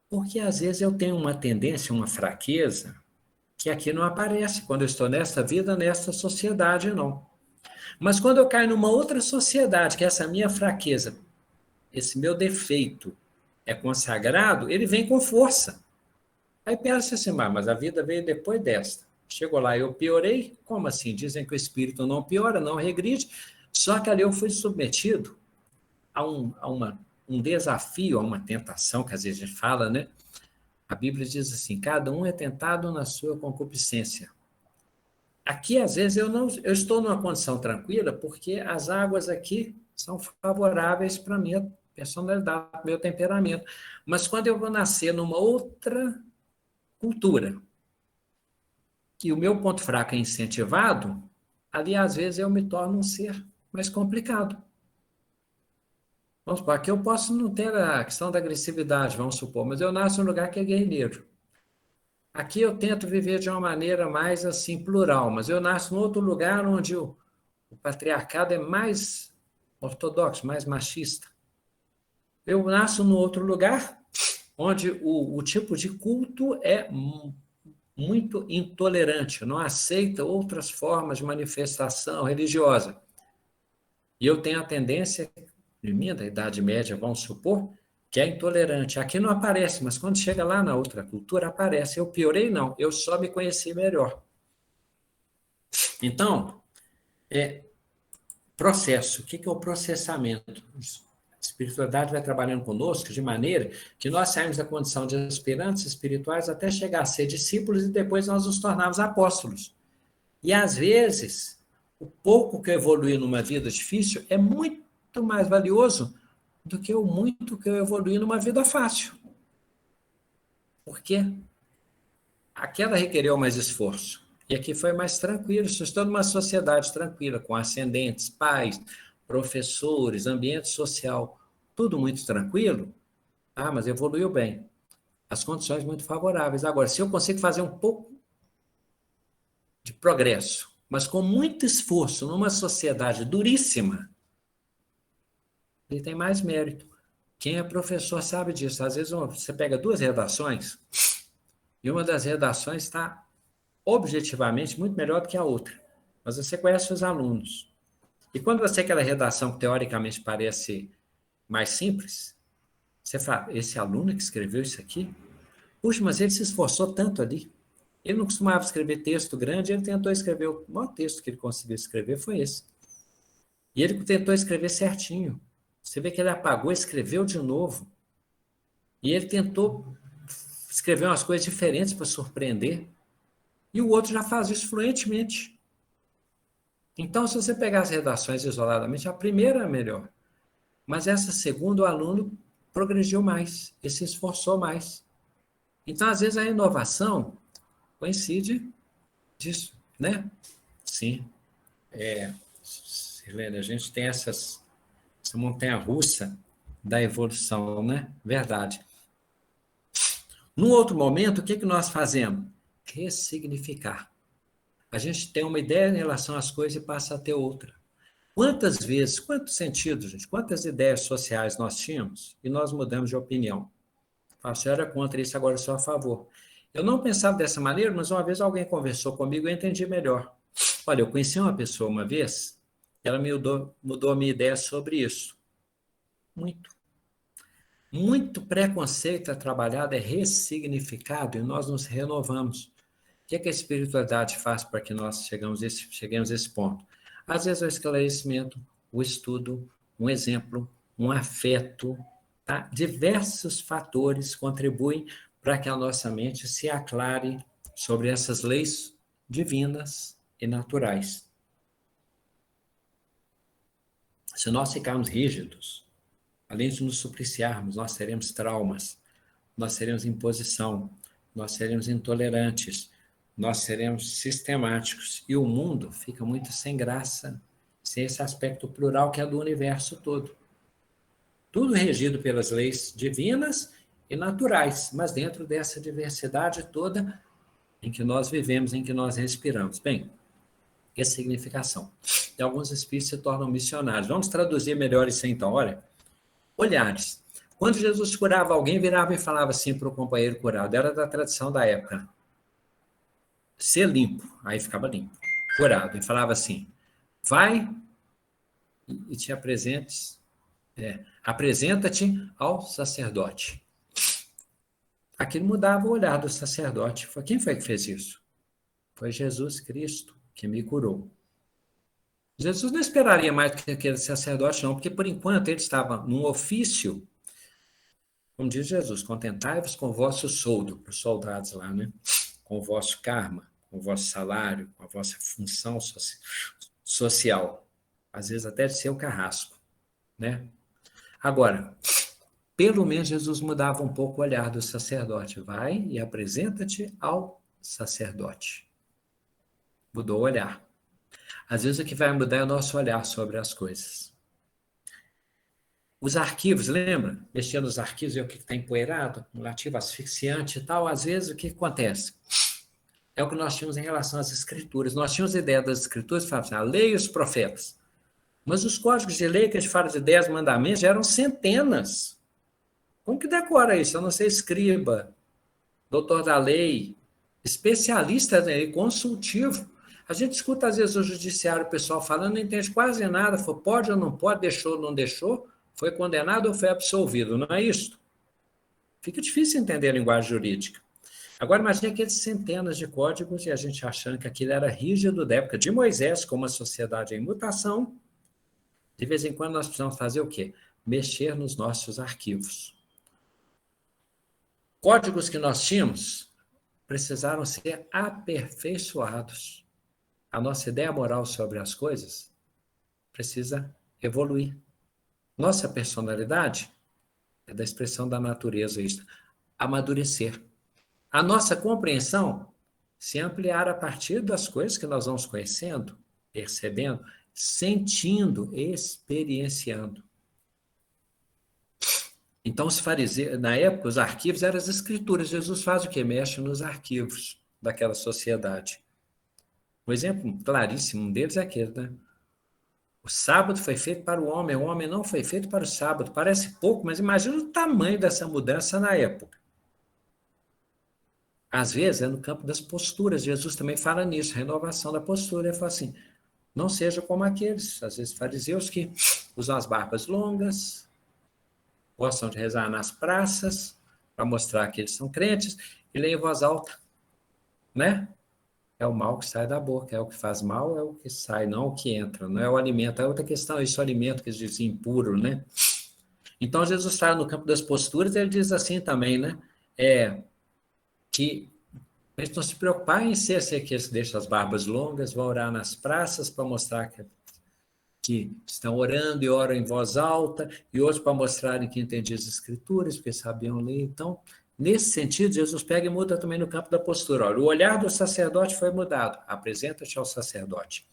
Porque às vezes eu tenho uma tendência, uma fraqueza, que aqui não aparece quando eu estou nesta vida, nesta sociedade, não. Mas quando eu caio numa outra sociedade, que essa minha fraqueza, esse meu defeito é consagrado, ele vem com força. Aí pensa assim, mas a vida veio depois desta. Chegou lá, eu piorei? Como assim? Dizem que o espírito não piora, não regride, só que ali eu fui submetido a um desafio, a uma tentação, que às vezes a gente fala, né? A Bíblia diz assim, cada um é tentado na sua concupiscência. Aqui, às vezes, eu estou numa condição tranquila, porque as águas aqui são favoráveis para a minha personalidade, para o meu temperamento. Mas quando eu vou nascer numa outra cultura, que o meu ponto fraco é incentivado, ali, às vezes, eu me torno um ser mais complicado. Vamos supor, aqui eu posso não ter a questão da agressividade, vamos supor, mas eu nasço num lugar que é guerreiro. Aqui eu tento viver de uma maneira mais assim, plural, mas eu nasço em outro lugar onde o patriarcado é mais ortodoxo, mais machista. Eu nasço num outro lugar onde o tipo de culto é muito intolerante, não aceita outras formas de manifestação religiosa. E eu tenho a tendência, de mim, da Idade Média, vamos supor, que é intolerante. Aqui não aparece, mas quando chega lá na outra cultura, aparece. Eu piorei, não, eu só me conheci melhor. Então, processo. O que é o processamento? A espiritualidade vai trabalhando conosco de maneira que nós saímos da condição de aspirantes espirituais até chegar a ser discípulos e depois nós nos tornarmos apóstolos. E, às vezes, o pouco que eu evolui numa vida difícil é muito mais valioso do que o muito que eu evolui numa vida fácil. Por quê? Aquela requereu mais esforço. E aqui foi mais tranquilo. Se eu estou numa sociedade tranquila, com ascendentes, pais, professores, ambiente social, tudo muito tranquilo, mas evoluiu bem. As condições muito favoráveis. Agora, se eu consigo fazer um pouco de progresso, mas com muito esforço, numa sociedade duríssima, ele tem mais mérito. Quem é professor sabe disso. Às vezes você pega duas redações e uma das redações está objetivamente muito melhor do que a outra. Mas você conhece os alunos. E quando você tem aquela redação que teoricamente parece mais simples, você fala, esse aluno que escreveu isso aqui, puxa, mas ele se esforçou tanto ali. Ele não costumava escrever texto grande, ele tentou escrever, o maior texto que ele conseguiu escrever foi esse. E ele tentou escrever certinho. Você vê que ele apagou, escreveu de novo. E ele tentou escrever umas coisas diferentes para surpreender. E o outro já faz isso fluentemente. Então, se você pegar as redações isoladamente, a primeira é melhor. Mas essa segunda, o aluno progrediu mais, ele se esforçou mais. Então, às vezes, a inovação coincide disso, né? Sim. Sirlene, a gente tem essa montanha-russa da evolução, né? Verdade. Num outro momento, o que nós fazemos? Ressignificar. A gente tem uma ideia em relação às coisas e passa a ter outra. Quantas vezes, quantos sentidos, gente, quantas ideias sociais nós tínhamos e nós mudamos de opinião? A senhora era contra isso, agora eu sou a favor. Eu não pensava dessa maneira, mas uma vez alguém conversou comigo e eu entendi melhor. Olha, eu conheci uma pessoa uma vez, ela mudou a minha ideia sobre isso. Muito preconceito é trabalhado, é ressignificado, e nós nos renovamos. O que a espiritualidade faz para que nós cheguemos a esse ponto? Às vezes, o esclarecimento, o estudo, um exemplo, um afeto, tá? Diversos fatores contribuem para que a nossa mente se aclare sobre essas leis divinas e naturais. Se nós ficarmos rígidos, além de nos supliciarmos, nós teremos traumas, nós teremos imposição, nós seremos intolerantes, nós seremos sistemáticos. E o mundo fica muito sem graça, sem esse aspecto plural que é do universo todo. Tudo regido pelas leis divinas e naturais, mas dentro dessa diversidade toda em que nós vivemos, em que nós respiramos. Bem, essa significação. E alguns espíritos se tornam missionários. Vamos traduzir melhor isso então. Olha, olhares. Quando Jesus curava alguém, virava e falava assim para o companheiro curado. Era da tradição da época. Ser limpo. Aí ficava limpo. Curado. E falava assim, vai e te apresentes. Apresenta-te ao sacerdote. Aquilo mudava o olhar do sacerdote. Quem foi que fez isso? Foi Jesus Cristo que me curou. Jesus não esperaria mais do que aquele sacerdote, não, porque por enquanto ele estava num ofício, como diz Jesus, contentai-vos com o vosso soldo, para os soldados lá, né? Com o vosso karma, com o vosso salário, com a vossa função social, às vezes até de ser o carrasco, né? Agora, pelo menos Jesus mudava um pouco o olhar do sacerdote. Vai e apresenta-te ao sacerdote. Mudou o olhar. Às vezes o que vai mudar é o nosso olhar sobre as coisas. Os arquivos, lembra? Mexer nos arquivos, ver o que está empoeirado, acumulativo, asfixiante e tal. Às vezes o que acontece? É o que nós tínhamos em relação às escrituras. Nós tínhamos ideia das escrituras, falavam assim, a lei e os profetas. Mas os códigos de lei que a gente fala de 10 mandamentos eram centenas. Como que decora isso? Eu não sei, escriba, doutor da lei, especialista da lei, consultivo. A gente escuta, às vezes, o judiciário, o pessoal falando, não entende quase nada, foi, pode ou não pode, deixou ou não deixou, foi condenado ou foi absolvido, não é isso? Fica difícil entender a linguagem jurídica. Agora, imagine aqueles centenas de códigos e a gente achando que aquilo era rígido da época de Moisés, como a sociedade em mutação. De vez em quando nós precisamos fazer o quê? Mexer nos nossos arquivos. Códigos que nós tínhamos precisaram ser aperfeiçoados. A nossa ideia moral sobre as coisas precisa evoluir. Nossa personalidade é da expressão da natureza, isso, amadurecer. A nossa compreensão se ampliar a partir das coisas que nós vamos conhecendo, percebendo, sentindo, experienciando. Então, os fariseus, na época, os arquivos eram as escrituras. Jesus faz o quê? Mexe nos arquivos daquela sociedade. Um exemplo claríssimo deles é aquele, né? O sábado foi feito para o homem não foi feito para o sábado. Parece pouco, mas imagina o tamanho dessa mudança na época. Às vezes é no campo das posturas. Jesus também fala nisso, renovação da postura. Ele fala assim, não seja como aqueles, às vezes, fariseus que usam as barbas longas, gostam de rezar nas praças, para mostrar que eles são crentes, e leem em voz alta, né? É o mal que sai da boca, é o que faz mal, é o que sai, não o que entra, não é o alimento. É outra questão, isso é o alimento que eles dizem impuro, né? Então, Jesus fala no campo das posturas, ele diz assim também, né? Que a gente não se preocupar em ser aqueles que deixam as barbas longas, vão orar nas praças para mostrar que estão orando e oram em voz alta, e outros para mostrarem que entendiam as escrituras, porque sabiam ler. Então, nesse sentido, Jesus pega e muda também no campo da postura. Olha, o olhar do sacerdote foi mudado. Apresenta-te ao sacerdote.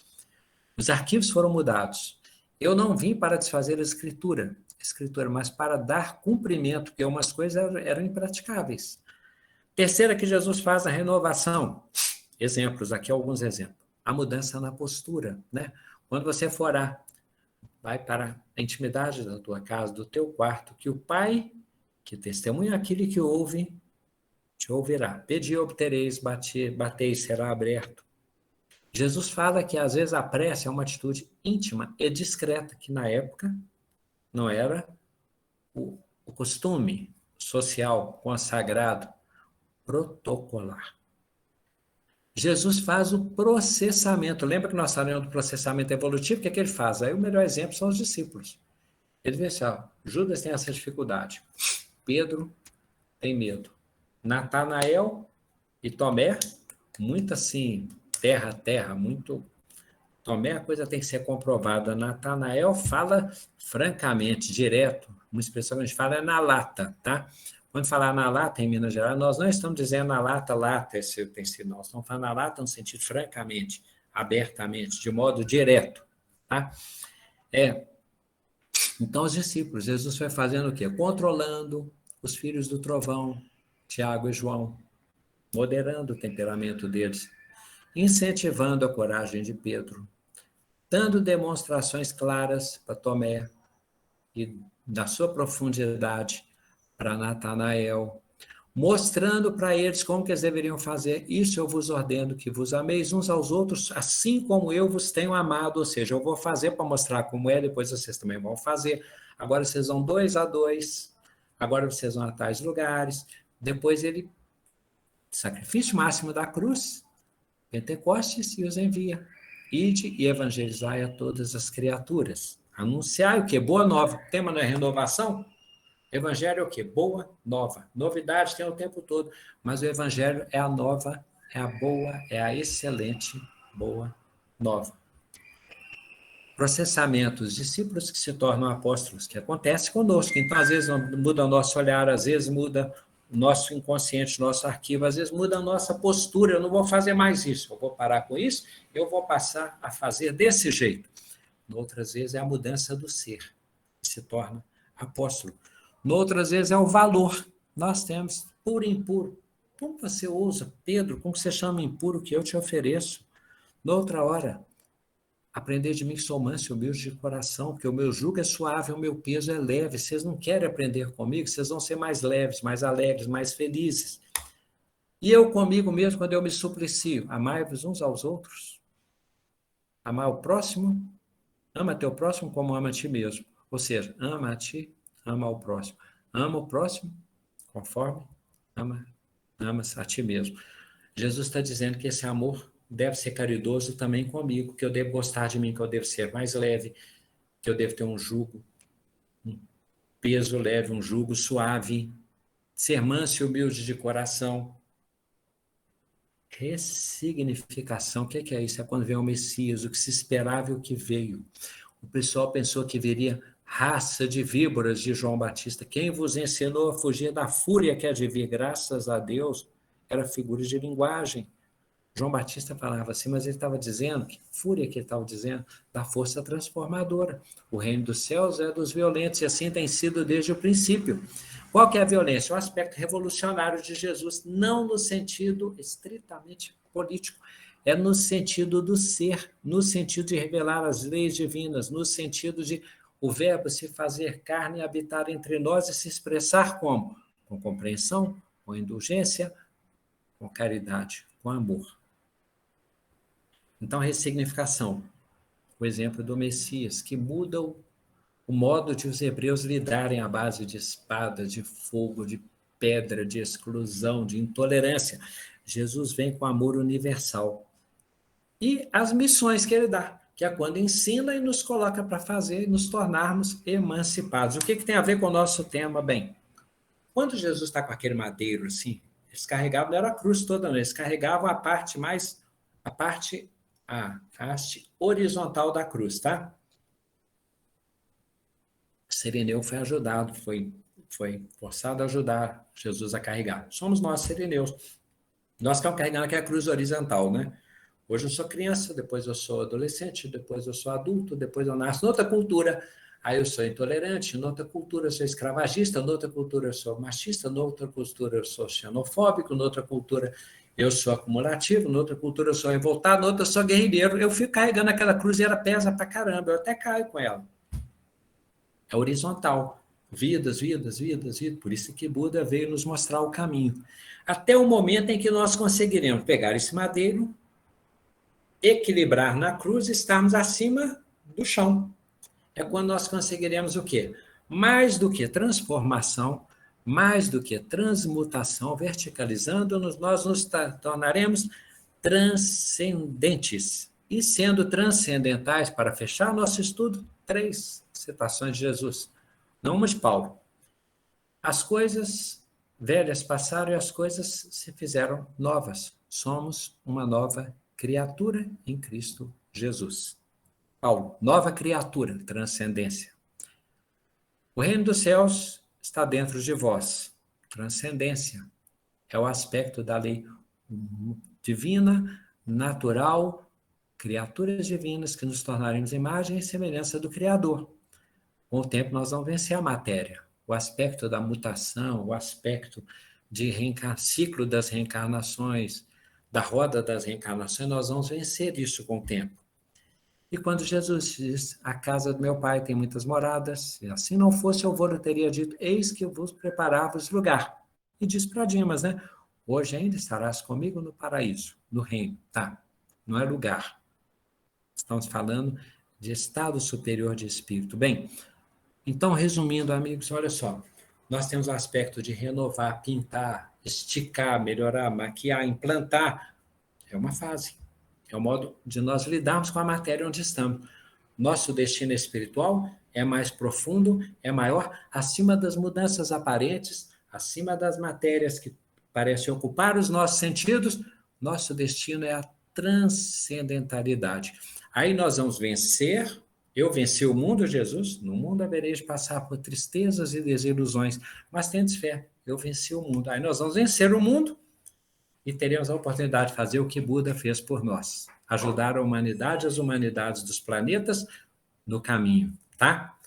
Os arquivos foram mudados. Eu não vim para desfazer a escritura, mas para dar cumprimento, porque umas coisas eram impraticáveis. Terceira que Jesus faz a renovação. Exemplos, aqui alguns exemplos. A mudança na postura, né? Quando você for orar, vai para a intimidade da tua casa, do teu quarto, que o Pai, que testemunha aquele que ouve, te ouvirá. Pedi, obtereis, bateis, será aberto. Jesus fala que às vezes a prece é uma atitude íntima e discreta, que na época não era o costume social, consagrado, protocolar. Jesus faz o processamento. Lembra que nós falamos do processamento evolutivo? O que é que ele faz? Aí o melhor exemplo são os discípulos. Ele vê assim, ó, Judas tem essa dificuldade. Pedro tem medo. Natanael e Tomé, muito assim, terra, muito... Tomé, a coisa tem que ser comprovada. Natanael fala francamente, direto. Uma expressão que a gente fala é na lata, tá? Quando falar na lata, em Minas Gerais, nós não estamos dizendo na lata, esse utensílio. Nós estamos falando na lata no sentido francamente, abertamente, de modo direto, tá? Então, os discípulos, Jesus foi fazendo o quê? Controlando os filhos do trovão, Tiago e João, moderando o temperamento deles, incentivando a coragem de Pedro, dando demonstrações claras para Tomé e da sua profundidade para Natanael, mostrando para eles como que eles deveriam fazer. Isso eu vos ordeno, que vos ameis uns aos outros, assim como eu vos tenho amado. Ou seja, eu vou fazer para mostrar como é, depois vocês também vão fazer. Agora vocês vão 2 a 2, agora vocês vão a tais lugares. Depois ele, sacrifício máximo da cruz, Pentecostes, e os envia. Ide e evangelizai a todas as criaturas. Anunciai o quê? Boa nova. O tema não é renovação? Evangelho é o quê? Boa nova. Novidade tem o tempo todo, mas o evangelho é a nova, é a boa, é a excelente boa nova. Processamento, os discípulos que se tornam apóstolos, que acontece conosco. Então, às vezes muda o nosso olhar, às vezes muda o nosso inconsciente, nosso arquivo, às vezes muda a nossa postura. Eu não vou fazer mais isso, eu vou parar com isso, eu vou passar a fazer desse jeito. Outras vezes é a mudança do ser, que se torna apóstolo. Outras vezes é o valor. Nós temos puro e impuro. Como você ousa, Pedro, como você chama impuro que eu te ofereço? Noutra hora, aprender de mim que sou manso e humilde de coração, porque o meu jugo é suave, o meu peso é leve. Vocês não querem aprender comigo? Vocês vão ser mais leves, mais alegres, mais felizes. E eu comigo mesmo, quando eu me suplicio, amai-vos uns aos outros. Amar o próximo, ama teu próximo como ama a ti mesmo. Ou seja, ama a ti, ama ao próximo. Ama o próximo conforme amas a ti mesmo. Jesus está dizendo que esse amor deve ser caridoso também comigo, que eu devo gostar de mim, que eu devo ser mais leve, que eu devo ter um jugo, um peso leve, um jugo suave, ser manso e humilde de coração. Ressignificação, o que é isso? É quando vem o Messias, o que se esperava e o que veio. O pessoal pensou que viria raça de víboras de João Batista. Quem vos ensinou a fugir da fúria que há de vir? Graças a Deus, era figura de linguagem. João Batista falava assim, mas ele estava dizendo, que fúria que ele estava dizendo? Da força transformadora. O reino dos céus é dos violentos, e assim tem sido desde o princípio. Qual que é a violência? O aspecto revolucionário de Jesus, não no sentido estritamente político, é no sentido do ser, no sentido de revelar as leis divinas, no sentido de o verbo se fazer carne e habitar entre nós e se expressar como? Com compreensão, com indulgência, com caridade, com amor. Então, ressignificação, o exemplo do Messias, que muda o modo de os hebreus lidarem à base de espada, de fogo, de pedra, de exclusão, de intolerância. Jesus vem com amor universal. E as missões que ele dá, que é quando ensina e nos coloca para fazer e nos tornarmos emancipados. O que tem a ver com o nosso tema? Bem, quando Jesus está com aquele madeiro assim, eles carregavam, não era a cruz toda, não, eles carregavam a parte a haste horizontal da cruz, tá? Sirineu foi ajudado, foi forçado a ajudar Jesus a carregar. Somos nós, sirineus. Nós estamos carregando aqui a cruz horizontal, né? Hoje eu sou criança, depois eu sou adolescente, depois eu sou adulto, depois eu nasço noutra cultura, aí eu sou intolerante, noutra cultura eu sou escravagista, noutra cultura eu sou machista, noutra cultura eu sou xenofóbico, noutra cultura eu sou acumulativo, noutra cultura eu sou revoltado, noutra eu sou guerrilheiro. Eu fico carregando aquela cruz e ela pesa pra caramba, eu até caio com ela. É horizontal. Vidas, vidas, vidas, vidas. Por isso que Buda veio nos mostrar o caminho. Até o momento em que nós conseguiremos pegar esse madeiro, equilibrar na cruz e estarmos acima do chão. É quando nós conseguiremos o quê? Mais do que transformação, mais do que transmutação, verticalizando-nos, nós nos tornaremos transcendentes. E sendo transcendentais, para fechar nosso estudo, 3 citações de Jesus, não uma de Paulo. As coisas velhas passaram e as coisas se fizeram novas. Somos uma nova criatura em Cristo Jesus. Paulo, nova criatura, transcendência. O reino dos céus está dentro de vós. Transcendência é o aspecto da lei divina, natural, criaturas divinas que nos tornaremos imagem e semelhança do Criador. Com o tempo nós vamos vencer a matéria. O aspecto da mutação, o aspecto de ciclo das reencarnações, da roda das reencarnações, nós vamos vencer isso com o tempo. E quando Jesus diz, a casa do meu pai tem muitas moradas, se assim não fosse, eu vou, teria dito, eis que eu vos preparava-vos lugar. E diz para Dimas, né? Hoje ainda estarás comigo no paraíso, no reino. Tá, não é lugar. Estamos falando de estado superior de espírito. Bem, então, resumindo, amigos, olha só. Nós temos o aspecto de renovar, pintar, esticar, melhorar, maquiar, implantar. É uma fase. É o modo de nós lidarmos com a matéria onde estamos. Nosso destino espiritual é mais profundo, é maior, acima das mudanças aparentes, acima das matérias que parecem ocupar os nossos sentidos. Nosso destino é a transcendentalidade. Aí nós vamos vencer. Eu venci o mundo, Jesus. No mundo haverei de passar por tristezas e desilusões, mas tendes fé. Eu venci o mundo. Aí nós vamos vencer o mundo e teremos a oportunidade de fazer o que Buda fez por nós. Ajudar a humanidade, as humanidades dos planetas no caminho, tá?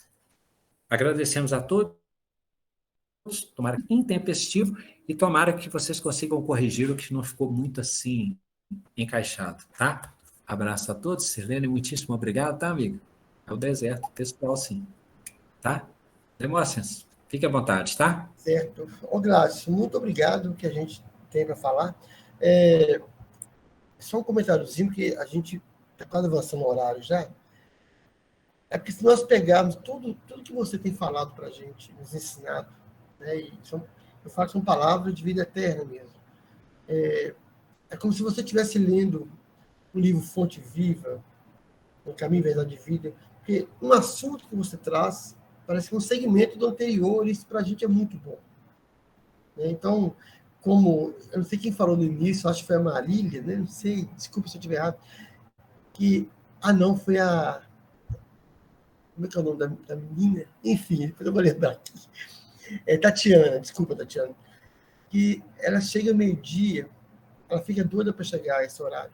Agradecemos a todos, tomara que intempestivo, e tomara que vocês consigam corrigir o que não ficou muito assim encaixado, tá? Abraço a todos, Sirlene, muitíssimo obrigado, tá, amigo? É o deserto, pessoal, sim, tá? Demóstenes, fique à vontade, tá? Certo. Ô, Glácio, muito obrigado, o que a gente tem para falar. Só um comentáriozinho, que a gente está quase avançando o horário já. É porque se nós pegarmos tudo que você tem falado para a gente, nos ensinado, né, eu falo que são palavras de vida eterna mesmo. É como se você estivesse lendo o livro Fonte Viva, O Caminho, Verdade e Vida, porque um assunto que você traz parece que é um segmento do anterior, e isso para a gente é muito bom. Né? Então, como, eu não sei quem falou no início, acho que foi a Marília, né? Não sei, desculpa se eu estiver errado, que, não, foi a... Como é que é o nome da menina? Enfim, depois eu vou lembrar aqui. Tatiana, desculpa, Tatiana. Que ela chega meio-dia, ela fica doida para chegar a esse horário.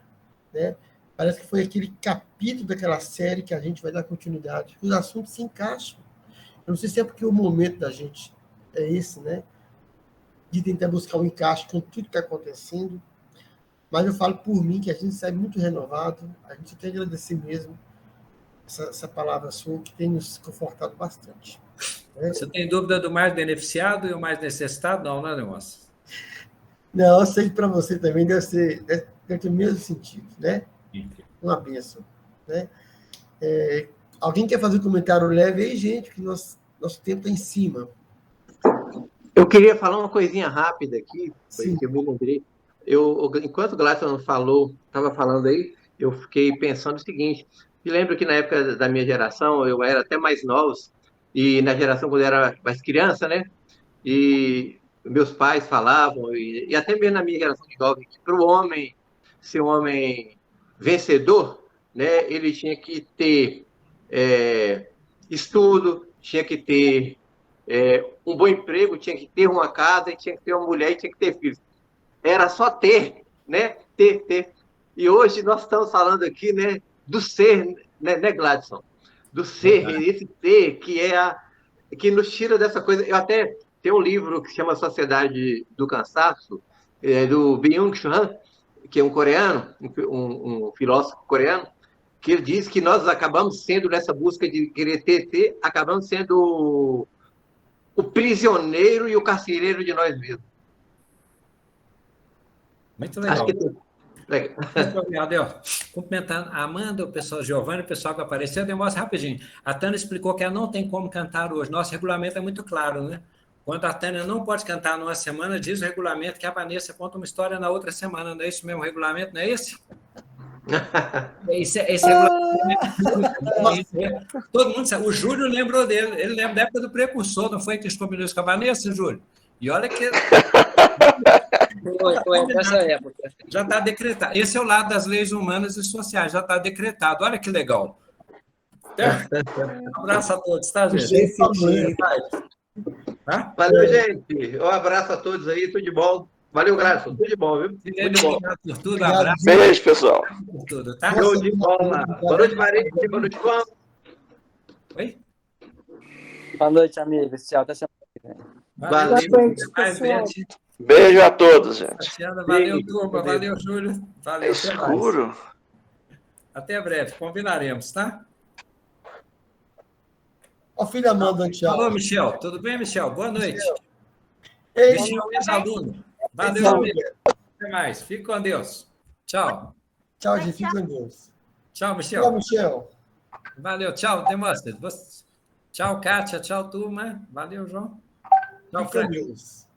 Né? Parece que foi aquele capítulo daquela série que a gente vai dar continuidade. Os assuntos se encaixam. Eu não sei se é porque o momento da gente é esse, né? De tentar buscar um encaixe com tudo que está acontecendo. Mas eu falo por mim que a gente sai muito renovado. A gente tem que agradecer mesmo essa palavra sua, que tem nos confortado bastante. Né? Você tem dúvida do mais beneficiado e o mais necessitado? Não, né, negócio? Não, eu sei que para você também deve ter o mesmo sentido, né? Uma bênção. Né? Alguém quer fazer um comentário leve aí, gente, que nosso tempo está em cima. Eu queria falar uma coisinha rápida aqui, Sim. que eu me lembrei. Enquanto o Gladson estava falando aí, eu fiquei pensando o seguinte: me lembro que na época da minha geração, eu era até mais novo, e na geração quando eu era mais criança, né? E meus pais falavam, e até mesmo na minha geração de jovem, que para o homem ser um homem vencedor, né, ele tinha que ter estudo, tinha que ter um bom emprego, tinha que ter uma casa, tinha que ter uma mulher e tinha que ter filhos. Era só ter, né? Ter. E hoje nós estamos falando aqui, né, do ser, né, Gladson? Do ser, esse ser que nos tira dessa coisa. Eu até tenho um livro que se chama Sociedade do Cansaço, do Byung-Chul Han, que é um coreano, um filósofo coreano, que ele diz que nós acabamos sendo, nessa busca de querer ter, acabamos sendo o prisioneiro e o carcereiro de nós mesmos. Muito legal. Acho que legal. Muito obrigado, cumprimentando a Amanda, o pessoal, Giovanni, o pessoal que apareceu, demonstra rapidinho. A Tânia explicou que ela não tem como cantar hoje. Nosso regulamento é muito claro, né? Quando a Tânia não pode cantar numa semana, diz o regulamento que a Vanessa conta uma história na outra semana. Não é isso mesmo o regulamento, não é esse? Esse regulamento. Todo mundo sabe. O Júlio lembrou dele. Ele lembra da época do precursor, não foi que combinou isso com a Vanessa, Júlio? E olha que... Foi nessa época. Já está decretado. Esse é o lado das leis humanas e sociais, já está decretado. Olha que legal. Um abraço a todos, tá, gente? Valeu, gente. Um abraço a todos aí, tudo de bom. Valeu, Gladson. Tudo de bom, viu? Tudo de bom. Por tudo, abraço. Beijo, pessoal. Por tudo, tá? Show de bola. Boa noite, Maria. Boa noite, João. Oi? Boa noite, amigos. Tchau, até semana que vem. Valeu. Beijo a todos, gente. Valeu, turma. Valeu, Júlio. Valeu, É até mais. escuro. Até breve. Combinaremos, tá? Ó, filha Amanda, tchau. Alô, Michel. Tudo bem, Michel? Boa noite. Ei, Michel, ex-aluno. Valeu, amigo. Até mais. Fique com Deus. Tchau. tchau, gente. Fique com Deus. Tchau, Tchau, Michel. Michel. Valeu. Tchau, Demóstenes. Tchau, Kátia. Tchau, turma. Valeu, João. Tchau, Fique com Frank. Deus.